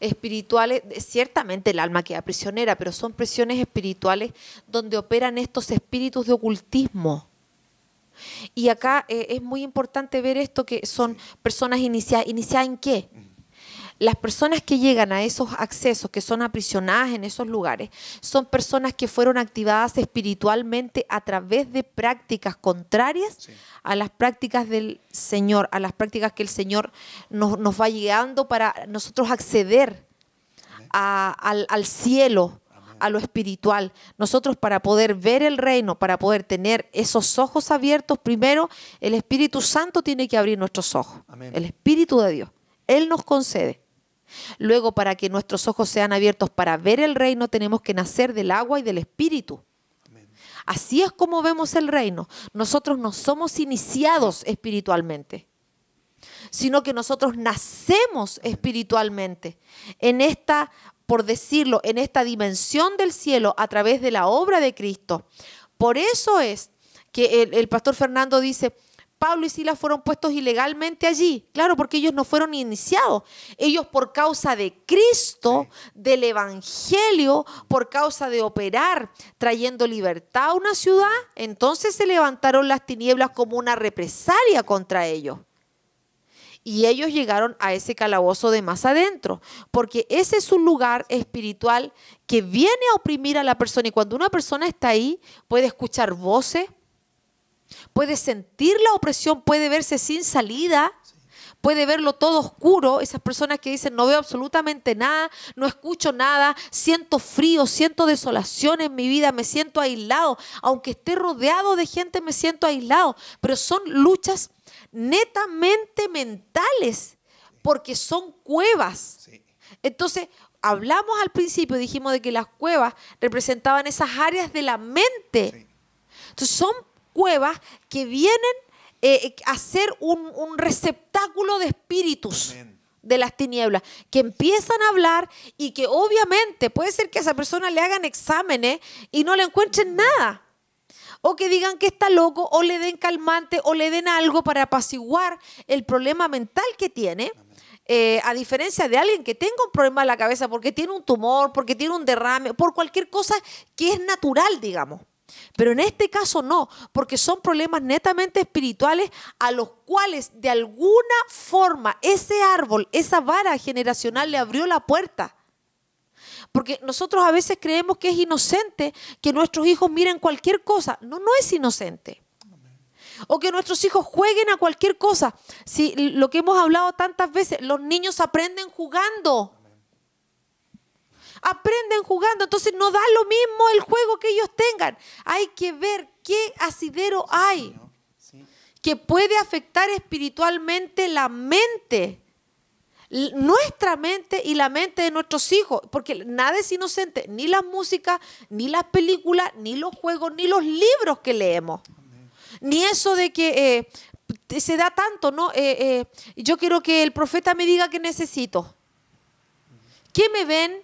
Espirituales, ciertamente el alma queda prisionera, pero son prisiones espirituales donde operan estos espíritus de ocultismo. Y acá es muy importante ver esto, que son personas iniciadas. ¿Iniciadas en qué? Las personas que llegan a esos accesos, que son aprisionadas en esos lugares, son personas que fueron activadas espiritualmente a través de prácticas contrarias a las prácticas del Señor, a las prácticas que el Señor nos va guiando para nosotros acceder al cielo, a lo espiritual. Nosotros, para poder ver el reino, para poder tener esos ojos abiertos, primero el Espíritu Santo tiene que abrir nuestros ojos. Amén. El Espíritu de Dios. Él nos concede. Luego, para que nuestros ojos sean abiertos para ver el reino, tenemos que nacer del agua y del Espíritu. Amén. Así es como vemos el reino. Nosotros no somos iniciados espiritualmente, sino que nosotros nacemos espiritualmente en esta, por decirlo, en esta dimensión del cielo a través de la obra de Cristo. Por eso es que el pastor Fernando dice: Pablo y Silas fueron puestos ilegalmente allí. Claro, porque ellos no fueron iniciados. Ellos, por causa de Cristo, del Evangelio, por causa de operar trayendo libertad a una ciudad, entonces se levantaron las tinieblas como una represalia contra ellos. Y ellos llegaron a ese calabozo de más adentro, porque ese es un lugar espiritual que viene a oprimir a la persona. Y cuando una persona está ahí, puede escuchar voces, puede sentir la opresión, puede verse sin salida, puede verlo todo oscuro. Esas personas que dicen: no veo absolutamente nada, no escucho nada, siento frío, siento desolación en mi vida, me siento aislado. Aunque esté rodeado de gente, me siento aislado. Pero son luchas netamente mentales, porque son cuevas. Sí. Entonces, hablamos al principio, dijimos de que las cuevas representaban esas áreas de la mente. Sí. Entonces, son cuevas que vienen a ser un receptáculo de espíritus. Amén. De las tinieblas, que empiezan a hablar y que obviamente puede ser que a esa persona le hagan exámenes y no le encuentren nada. O que digan que está loco, o le den calmante, o le den algo para apaciguar el problema mental que tiene. A diferencia de alguien que tenga un problema en la cabeza porque tiene un tumor, porque tiene un derrame, por cualquier cosa que es natural, digamos. Pero en este caso no, porque son problemas netamente espirituales a los cuales de alguna forma ese árbol, esa vara generacional le abrió la puerta. Porque nosotros a veces creemos que es inocente que nuestros hijos miren cualquier cosa. No, no es inocente. O que nuestros hijos jueguen a cualquier cosa. Si lo que hemos hablado tantas veces, los niños aprenden jugando. Aprenden jugando, entonces no da lo mismo el juego que ellos tengan. Hay que ver qué asidero hay que puede afectar espiritualmente la mente, nuestra mente y la mente de nuestros hijos, porque nada es inocente, ni la música, ni las películas, ni los juegos, ni los libros que leemos. Ni eso de que se da tanto, ¿no? Yo quiero que el profeta me diga qué necesito. ¿Qué me ven?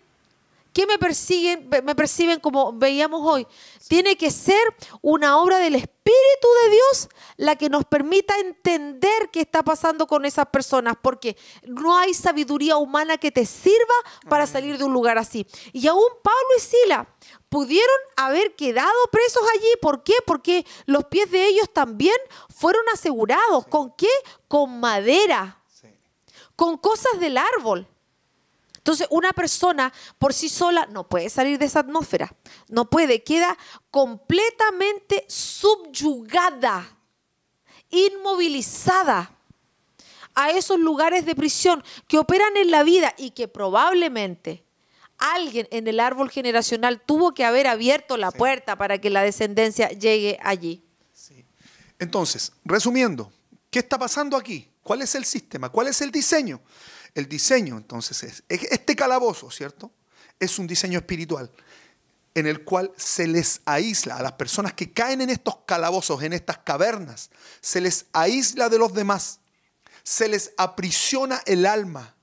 ¿Qué me persiguen? Me perciben como veíamos hoy. Tiene que ser una obra del Espíritu de Dios la que nos permita entender qué está pasando con esas personas, porque no hay sabiduría humana que te sirva para salir de un lugar así. Y aún Pablo y Silas pudieron haber quedado presos allí. ¿Por qué? Porque los pies de ellos también fueron asegurados. ¿Con qué? Con madera, con cosas del árbol. Entonces, una persona por sí sola no puede salir de esa atmósfera. No puede, queda completamente subyugada, inmovilizada a esos lugares de prisión que operan en la vida y que probablemente alguien en el árbol generacional tuvo que haber abierto la puerta para que la descendencia llegue allí. Sí. Entonces, resumiendo, ¿qué está pasando aquí? ¿Cuál es el sistema? ¿Cuál es el diseño? El diseño, entonces, es este calabozo, ¿cierto? Es un diseño espiritual en el cual se les aísla a las personas que caen en estos calabozos, en estas cavernas, se les aísla de los demás, se les aprisiona el alma.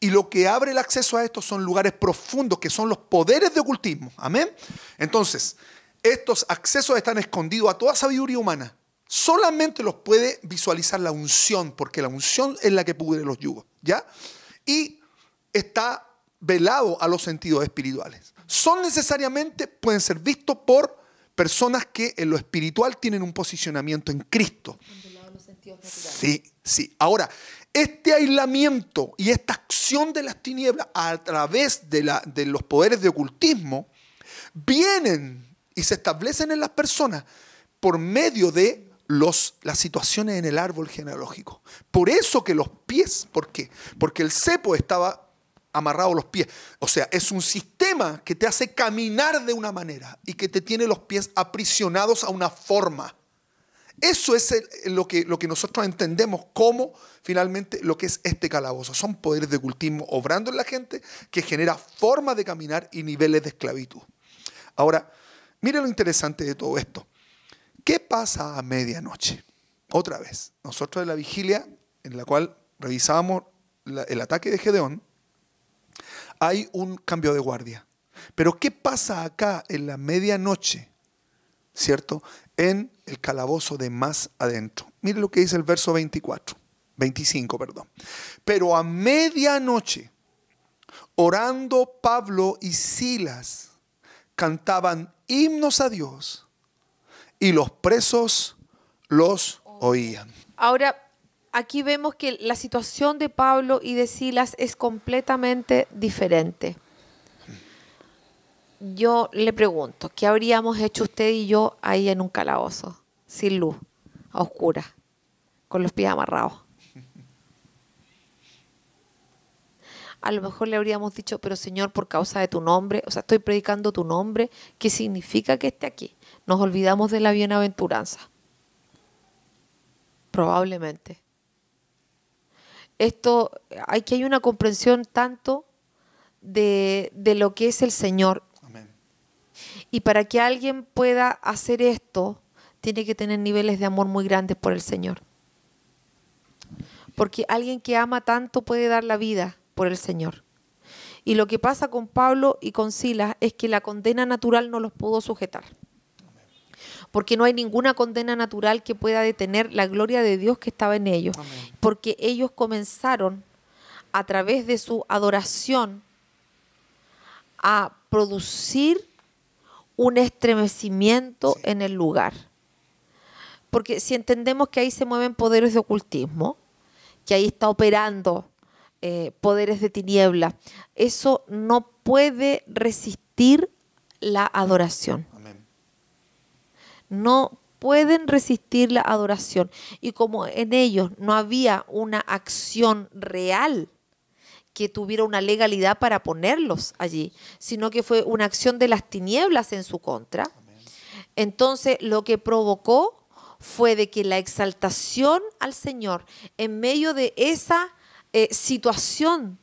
Y lo que abre el acceso a esto son lugares profundos, que son los poderes de ocultismo. Amén. Entonces, estos accesos están escondidos a toda sabiduría humana. Solamente los puede visualizar la unción, porque la unción es la que pudre los yugos, ¿ya? Y está velado a los sentidos espirituales. Son necesariamente, pueden ser vistos por personas que en lo espiritual tienen un posicionamiento en Cristo. Sí, sí. Ahora, este aislamiento y esta acción de las tinieblas a través de los poderes de ocultismo vienen y se establecen en las personas por medio de las situaciones en el árbol genealógico. Por eso que los pies, ¿por qué? Porque el cepo estaba amarrado a los pies. O sea, es un sistema que te hace caminar de una manera y que te tiene los pies aprisionados a una forma. Eso es lo que nosotros entendemos como finalmente lo que es este calabozo. Son poderes de ocultismo obrando en la gente que genera formas de caminar y niveles de esclavitud. Ahora, mire lo interesante de todo esto. ¿Qué pasa a medianoche? Otra vez, nosotros en la vigilia en la cual revisábamos el ataque de Gedeón, hay un cambio de guardia. Pero ¿qué pasa acá en la medianoche? ¿Cierto? En el calabozo de más adentro. Mire lo que dice el verso 25, perdón. Pero a medianoche, orando Pablo y Silas, cantaban himnos a Dios y los presos los oían. Ahora, aquí vemos que la situación de Pablo y de Silas es completamente diferente. Yo le pregunto, ¿qué habríamos hecho usted y yo ahí en un calabozo, sin luz, a oscuras, con los pies amarrados? A lo mejor le habríamos dicho, pero Señor, por causa de tu nombre, o sea, estoy predicando tu nombre, ¿qué significa que esté aquí? Nos olvidamos de la bienaventuranza. Probablemente. Aquí hay una comprensión tanto de lo que es el Señor. Amén. Y para que alguien pueda hacer esto, tiene que tener niveles de amor muy grandes por el Señor. Porque alguien que ama tanto puede dar la vida por el Señor. Y lo que pasa con Pablo y con Silas es que la condena natural no los pudo sujetar. Porque no hay ninguna condena natural que pueda detener la gloria de Dios que estaba en ellos. Amén. Porque ellos comenzaron a través de su adoración a producir un estremecimiento en el lugar. Porque si entendemos que ahí se mueven poderes de ocultismo, que ahí está operando poderes de tiniebla, eso no puede resistir la adoración. Amén. No pueden resistir la adoración. Y como en ellos no había una acción real que tuviera una legalidad para ponerlos allí, sino que fue una acción de las tinieblas en su contra. Amén. Entonces lo que provocó fue de que la exaltación al Señor en medio de esa situación,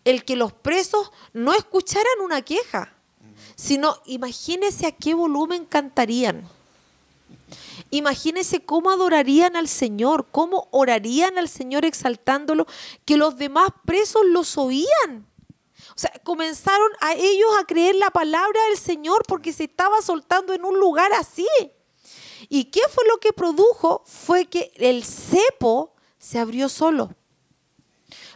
el que los presos no escucharan una queja, sino imagínense a qué volumen cantarían. Imagínense cómo adorarían al Señor, cómo orarían al Señor exaltándolo, que los demás presos los oían. O sea, comenzaron a ellos a creer la palabra del Señor porque se estaba soltando en un lugar así. ¿Y qué fue lo que produjo? Fue que el cepo se abrió solo.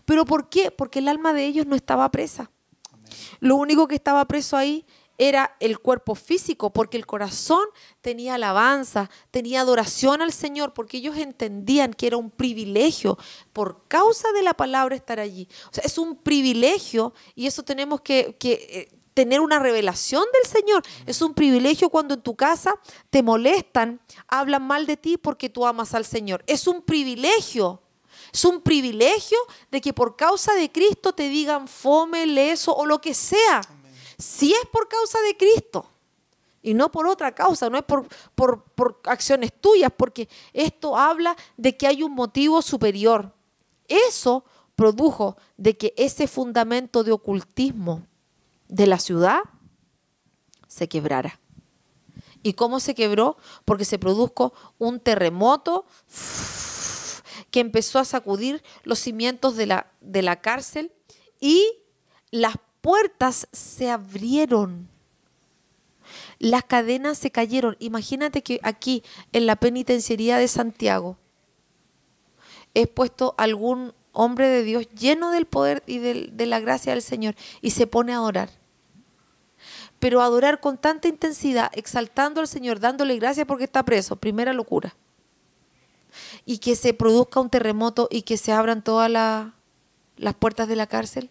¿Pero por qué? Porque el alma de ellos no estaba presa. Amén. Lo único que estaba preso ahí era el cuerpo físico, porque el corazón tenía alabanza, tenía adoración al Señor, porque ellos entendían que era un privilegio por causa de la palabra estar allí. O sea, es un privilegio y eso tenemos que tener una revelación del Señor. Es un privilegio cuando en tu casa te molestan, hablan mal de ti porque tú amas al Señor. Es un privilegio Es un privilegio de que por causa de Cristo te digan fome, leso o lo que sea. Si es por causa de Cristo y no por otra causa, no es por acciones tuyas, porque esto habla de que hay un motivo superior. Eso produjo de que ese fundamento de ocultismo de la ciudad se quebrara. ¿Y cómo se quebró? Porque se produjo un terremoto que empezó a sacudir los cimientos de la cárcel y las puertas se abrieron. Las cadenas se cayeron. Imagínate que aquí en la penitenciaría de Santiago es puesto algún hombre de Dios lleno del poder y de la gracia del Señor y se pone a adorar. Pero adorar con tanta intensidad, exaltando al Señor, dándole gracias porque está preso, primera locura. Y que se produzca un terremoto y que se abran todas las puertas de la cárcel.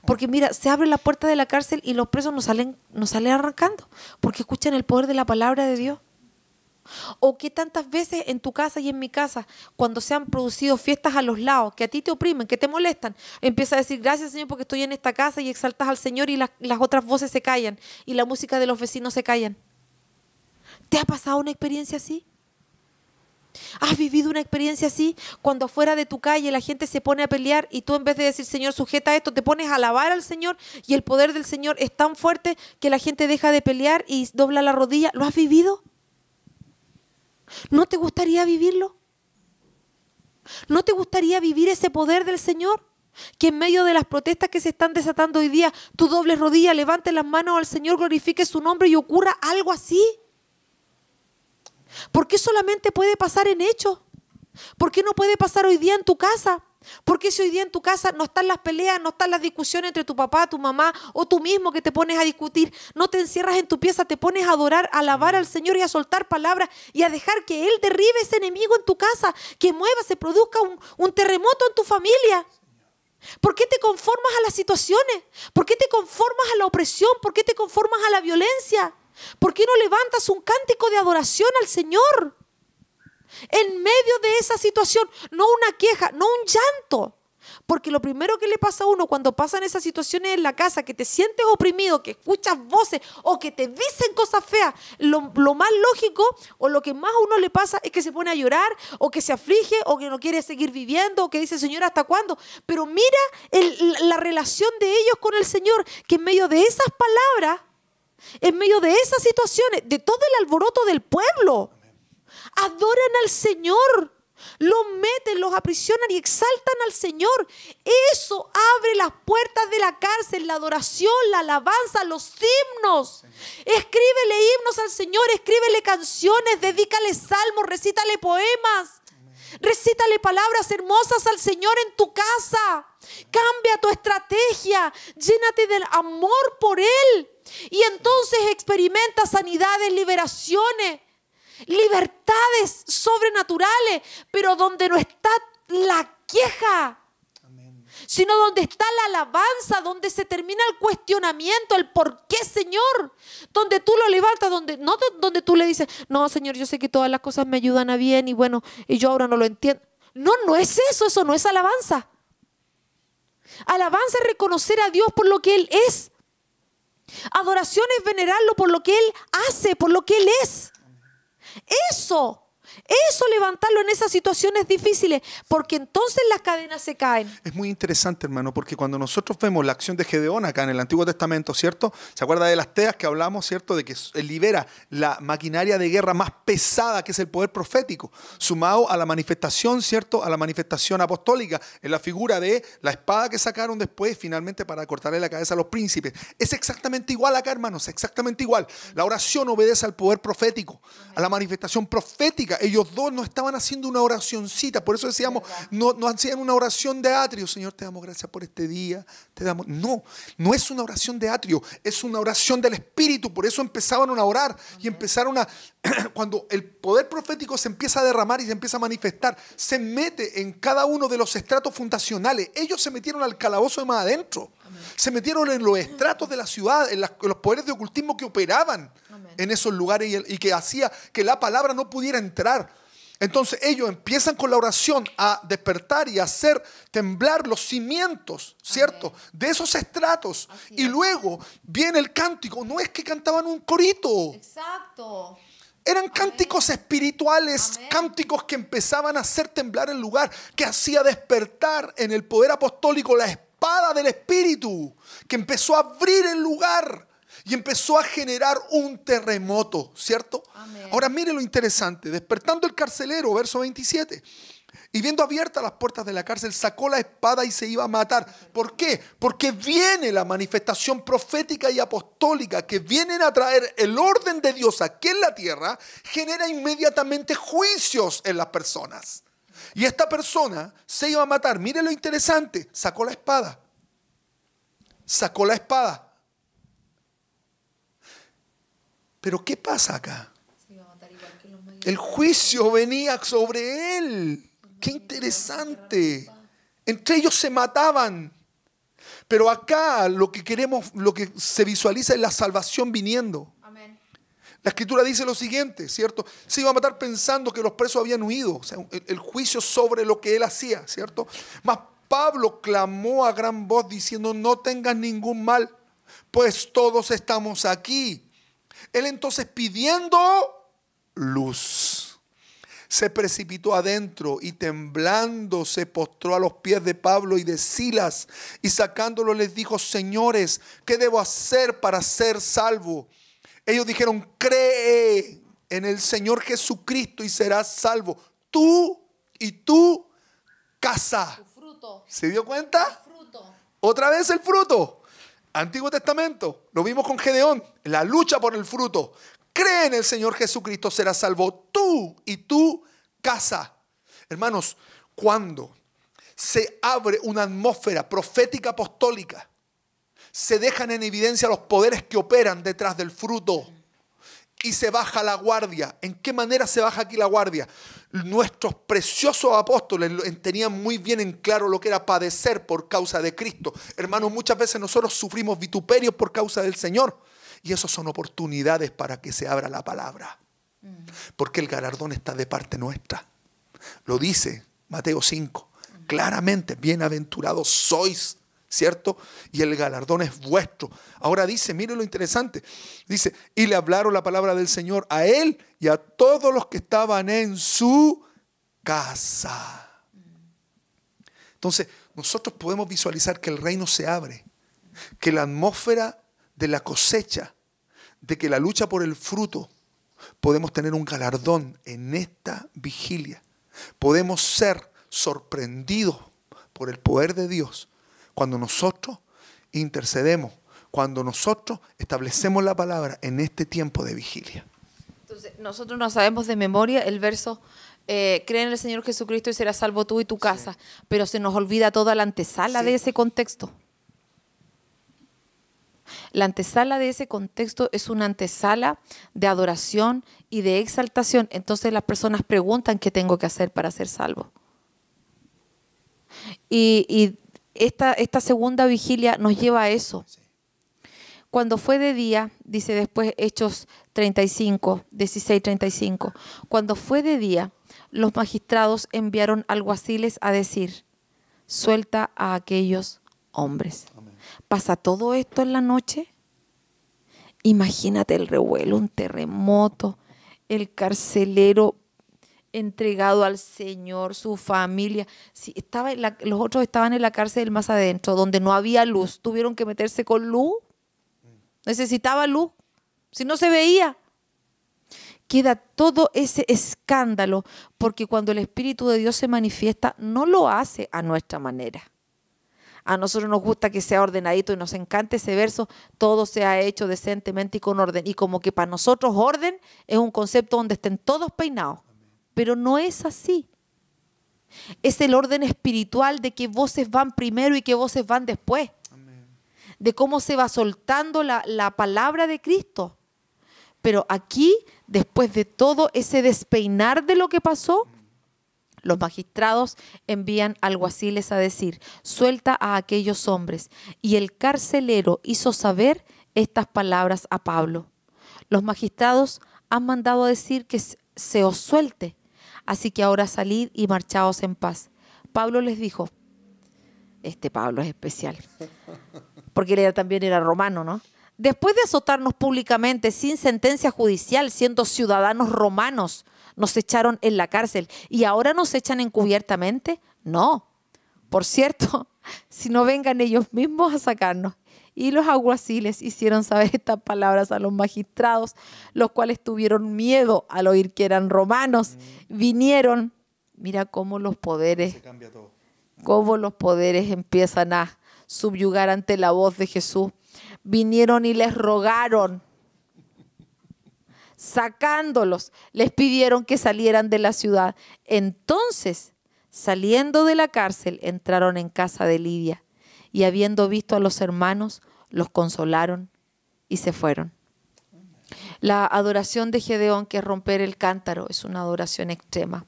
Porque mira, se abre la puerta de la cárcel y los presos no salen arrancando, porque escuchan el poder de la palabra de Dios. O que tantas veces en tu casa y en mi casa, cuando se han producido fiestas a los lados, que a ti te oprimen, que te molestan, empiezas a decir gracias Señor porque estoy en esta casa y exaltas al Señor y las otras voces se callan y la música de los vecinos se callan. ¿Te ha pasado una experiencia así? ¿Has vivido una experiencia así? Cuando afuera de tu calle la gente se pone a pelear y tú en vez de decir Señor sujeta esto, te pones a alabar al Señor y el poder del Señor es tan fuerte que la gente deja de pelear y dobla la rodilla. ¿Lo has vivido? ¿No te gustaría vivirlo? ¿No te gustaría vivir ese poder del Señor? Que en medio de las protestas que se están desatando hoy día, tú dobles rodillas, levantes las manos al Señor, glorifiques su nombre y ocurra algo así. ¿Por qué solamente puede pasar en hechos? ¿Por qué no puede pasar hoy día en tu casa? ¿Por qué si hoy día en tu casa no están las peleas, no están las discusiones entre tu papá, tu mamá o tú mismo que te pones a discutir? No te encierras en tu pieza, te pones a adorar, a alabar al Señor y a soltar palabras y a dejar que Él derribe ese enemigo en tu casa, que mueva, se produzca un terremoto en tu familia. ¿Por qué te conformas a las situaciones? ¿Por qué te conformas a la opresión? ¿Por qué te conformas a la violencia? ¿Por qué no levantas un cántico de adoración al Señor? En medio de esa situación, no una queja, no un llanto. Porque lo primero que le pasa a uno cuando pasan esas situaciones en la casa, que te sientes oprimido, que escuchas voces o que te dicen cosas feas, lo más lógico o lo que más a uno le pasa es que se pone a llorar o que se aflige o que no quiere seguir viviendo o que dice, Señor, ¿hasta cuándo? Pero mira la relación de ellos con el Señor, que en medio de esas palabras, en medio de esas situaciones, de todo el alboroto del pueblo, adoran al Señor, los meten, los aprisionan y exaltan al Señor. Eso abre las puertas de la cárcel, la adoración, la alabanza, los himnos. Escríbele himnos al Señor, escríbele canciones, dedícale salmos, recítale poemas. Recítale palabras hermosas al Señor en tu casa. Cambia tu estrategia, llénate del amor por Él. Y entonces experimenta sanidades, liberaciones, libertades sobrenaturales, pero donde no está la queja, sino donde está la alabanza, donde se termina el cuestionamiento, el por qué, Señor, donde tú lo levantas, no donde tú le dices, no, Señor, yo sé que todas las cosas me ayudan a bien y bueno, y yo ahora no lo entiendo. No es eso no es alabanza. Alabanza es reconocer a Dios por lo que Él es. Adoración es venerarlo por lo que Él hace, por lo que Él es. Eso levantarlo en esas situaciones difíciles, porque entonces las cadenas se caen. Es muy interesante, hermano, porque cuando nosotros vemos la acción de Gedeón acá en el Antiguo Testamento, ¿cierto? ¿Se acuerda de las teas que hablamos, cierto? De que él libera la maquinaria de guerra más pesada, que es el poder profético, sumado a la manifestación, ¿cierto? A la manifestación apostólica, en la figura de la espada que sacaron después, finalmente, para cortarle la cabeza a los príncipes. Es exactamente igual acá, hermanos, exactamente igual. La oración obedece al poder profético, a la manifestación profética. Ellos dos no estaban haciendo una oracioncita, por eso decíamos, no hacían una oración de atrio. Señor, te damos gracias por este día. No es una oración de atrio, es una oración del Espíritu. Por eso empezaban a orar y empezaron a... Cuando el poder profético se empieza a derramar y se empieza a manifestar, se mete en cada uno de los estratos fundacionales. Ellos se metieron al calabozo de más adentro. Se metieron en los estratos de la ciudad, en los poderes de ocultismo que operaban en esos lugares y que hacía que la palabra no pudiera entrar. Entonces ellos empiezan con la oración a despertar y a hacer temblar los cimientos, ¿cierto? Amén. De esos estratos. Así Y es. luego viene el cántico. No es que cantaban un corito. Exacto. Eran cánticos espirituales, Amén. cánticos que empezaban a hacer temblar el lugar, que hacía despertar en el poder apostólico la espada del Espíritu, que empezó a abrir el lugar y empezó a generar un terremoto, ¿cierto? Amén. Ahora mire lo interesante, despertando el carcelero, verso 27. Y viendo abiertas las puertas de la cárcel, sacó la espada y se iba a matar. ¿Por qué? Porque viene la manifestación profética y apostólica que vienen a traer el orden de Dios aquí en la tierra, genera inmediatamente juicios en las personas. Y esta persona se iba a matar. Mire lo interesante, sacó la espada. Sacó la espada. Pero ¿qué pasa acá? Se iba a matar igual que los mayores. El juicio venía sobre él. ¡Qué interesante! Entre ellos se mataban. Pero acá lo que queremos, lo que se visualiza es la salvación viniendo. Amén. La Escritura dice lo siguiente, ¿cierto? Se iba a matar pensando que los presos habían huido. O sea, el juicio sobre lo que él hacía, ¿cierto? Mas Pablo clamó a gran voz diciendo, no tengas ningún mal, pues todos estamos aquí. Él entonces pidiendo luz, se precipitó adentro y temblando se postró a los pies de Pablo y de Silas y sacándolo les dijo, señores, ¿qué debo hacer para ser salvo? Ellos dijeron, cree en el Señor Jesucristo y serás salvo, tú y tu casa. Tu fruto. ¿Se dio cuenta? Fruto. Otra vez el fruto. Antiguo Testamento, lo vimos con Gedeón, la lucha por el fruto. Cree en el Señor Jesucristo, serás salvo tú y tu casa. Hermanos, cuando se abre una atmósfera profética apostólica, se dejan en evidencia los poderes que operan detrás del fruto y se baja la guardia. ¿En qué manera se baja aquí la guardia? Nuestros preciosos apóstoles tenían muy bien en claro lo que era padecer por causa de Cristo. Hermanos, muchas veces nosotros sufrimos vituperios por causa del Señor. Y eso son oportunidades para que se abra la palabra. Porque el galardón está de parte nuestra. Lo dice Mateo 5. Claramente, bienaventurados sois, ¿cierto? Y el galardón es vuestro. Ahora dice, mire lo interesante. Dice, y le hablaron la palabra del Señor a él y a todos los que estaban en su casa. Entonces, nosotros podemos visualizar que el reino se abre. Que la atmósfera de la cosecha, de que la lucha por el fruto, podemos tener un galardón en esta vigilia. Podemos ser sorprendidos por el poder de Dios cuando nosotros intercedemos, cuando nosotros establecemos la palabra en este tiempo de vigilia. Entonces, nosotros no sabemos de memoria el verso, cree en el Señor Jesucristo y serás salvo tú y tu casa, pero se nos olvida toda la antesala de ese contexto. La antesala de ese contexto es una antesala de adoración y de exaltación. Entonces las personas preguntan qué tengo que hacer para ser salvo. Y esta segunda vigilia nos lleva a eso. Cuando fue de día, dice después Hechos 35, 16, 35, cuando fue de día, los magistrados enviaron alguaciles a decir, suelta a aquellos hombres. Amén. ¿Pasa todo esto en la noche? Imagínate el revuelo, un terremoto, el carcelero entregado al Señor, su familia. Sí, los otros estaban en la cárcel más adentro, donde no había luz. Tuvieron que meterse con luz. Necesitaba luz. Si no se veía. Queda todo ese escándalo, porque cuando el Espíritu de Dios se manifiesta, no lo hace a nuestra manera. A nosotros nos gusta que sea ordenadito y nos encanta ese verso, todo sea hecho decentemente y con orden. Y como que para nosotros orden es un concepto donde estén todos peinados. Pero no es así. Es el orden espiritual de que voces van primero y que voces van después. Amén. De cómo se va soltando la palabra de Cristo. Pero aquí, después de todo ese despeinar de lo que pasó, los magistrados envían alguaciles a decir, suelta a aquellos hombres. Y el carcelero hizo saber estas palabras a Pablo. Los magistrados han mandado a decir que se os suelte. Así que ahora salid y marchaos en paz. Pablo les dijo, este Pablo es especial, porque él también era romano, ¿no? Después de azotarnos públicamente, sin sentencia judicial, siendo ciudadanos romanos, nos echaron en la cárcel. ¿Y ahora nos echan encubiertamente? No. Por cierto, si no vengan ellos mismos a sacarnos. Y los alguaciles hicieron saber estas palabras a los magistrados, los cuales tuvieron miedo al oír que eran romanos. Vinieron, mira cómo los poderes empiezan a subyugar ante la voz de Jesús. Vinieron y les rogaron, sacándolos, les pidieron que salieran de la ciudad. Entonces, saliendo de la cárcel, entraron en casa de Lidia y habiendo visto a los hermanos, los consolaron y se fueron. La adoración de Gedeón, que es romper el cántaro, es una adoración extrema.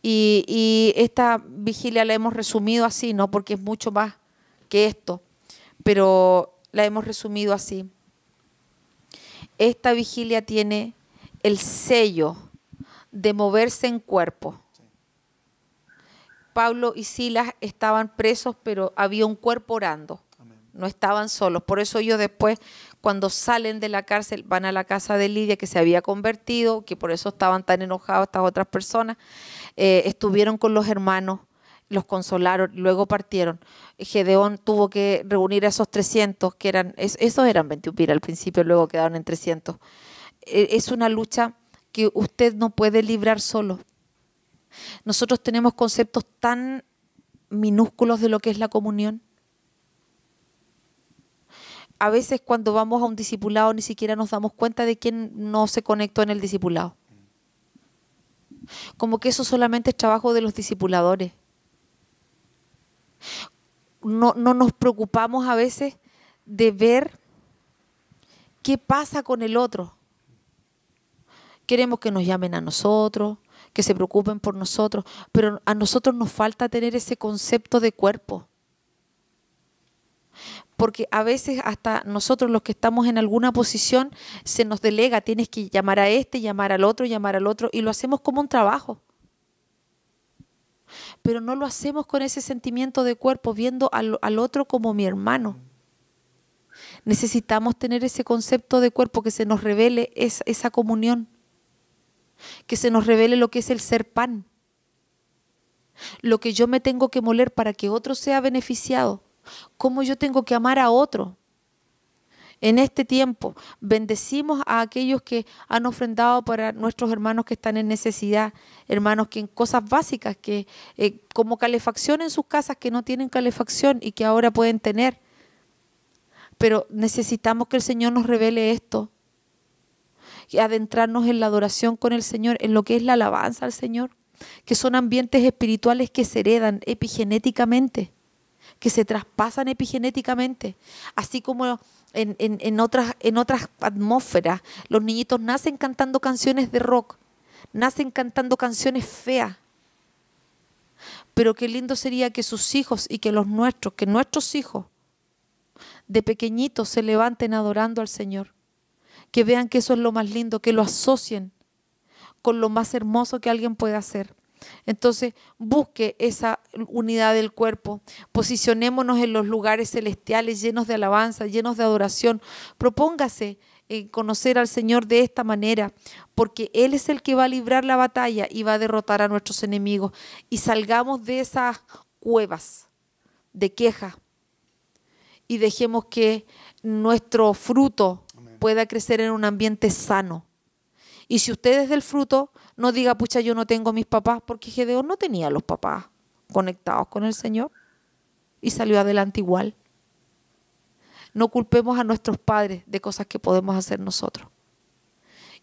Y esta vigilia la hemos resumido así, ¿no? Porque es mucho más que esto, pero la hemos resumido así. Esta vigilia tiene el sello de moverse en cuerpo. Pablo y Silas estaban presos, pero había un cuerpo orando. No estaban solos. Por eso ellos después, cuando salen de la cárcel, van a la casa de Lidia, que se había convertido, que por eso estaban tan enojados estas otras personas. Estuvieron con los hermanos, los consolaron, luego partieron. Gedeón tuvo que reunir a esos 300, que esos eran 21 al principio, luego quedaron en 300. Es una lucha que usted no puede librar solo. Nosotros tenemos conceptos tan minúsculos de lo que es la comunión. A veces cuando vamos a un discipulado ni siquiera nos damos cuenta de quién no se conectó en el discipulado. Como que eso solamente es trabajo de los discipuladores. No nos preocupamos a veces de ver qué pasa con el otro. Queremos que nos llamen a nosotros, que se preocupen por nosotros, pero a nosotros nos falta tener ese concepto de cuerpo. Porque a veces hasta nosotros los que estamos en alguna posición se nos delega, tienes que llamar a este, llamar al otro, y lo hacemos como un trabajo. Pero no lo hacemos con ese sentimiento de cuerpo, viendo al otro como mi hermano. Necesitamos tener ese concepto de cuerpo, que se nos revele esa comunión, que se nos revele lo que es el ser pan, lo que yo me tengo que moler para que otro sea beneficiado. Cómo yo tengo que amar a otro. En este tiempo bendecimos a aquellos que han ofrendado para nuestros hermanos que están en necesidad, hermanos que en cosas básicas, que como calefacción en sus casas, que no tienen calefacción y que ahora pueden tener. Pero necesitamos que el Señor nos revele esto y adentrarnos en la adoración con el Señor, en lo que es la alabanza al Señor, que son ambientes espirituales que se heredan epigenéticamente, que se traspasan epigenéticamente, así como en otras atmósferas. Los niñitos nacen cantando canciones de rock, nacen cantando canciones feas, pero qué lindo sería que sus hijos y que nuestros hijos de pequeñitos se levanten adorando al Señor, que vean que eso es lo más lindo, que lo asocien con lo más hermoso que alguien puede hacer. Entonces busque esa unidad del cuerpo, posicionémonos en los lugares celestiales llenos de alabanza, llenos de adoración. Propóngase conocer al Señor de esta manera, porque Él es el que va a librar la batalla y va a derrotar a nuestros enemigos. Y salgamos de esas cuevas de queja y dejemos que nuestro fruto pueda crecer en un ambiente sano. Y si usted es del fruto, no diga, pucha, yo no tengo mis papás, porque Gedeón no tenía a los papás conectados con el Señor y salió adelante igual. No culpemos a nuestros padres de cosas que podemos hacer nosotros.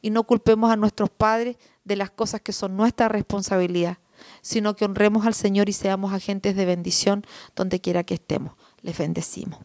Y no culpemos a nuestros padres de las cosas que son nuestra responsabilidad, sino que honremos al Señor y seamos agentes de bendición donde quiera que estemos. Les bendecimos.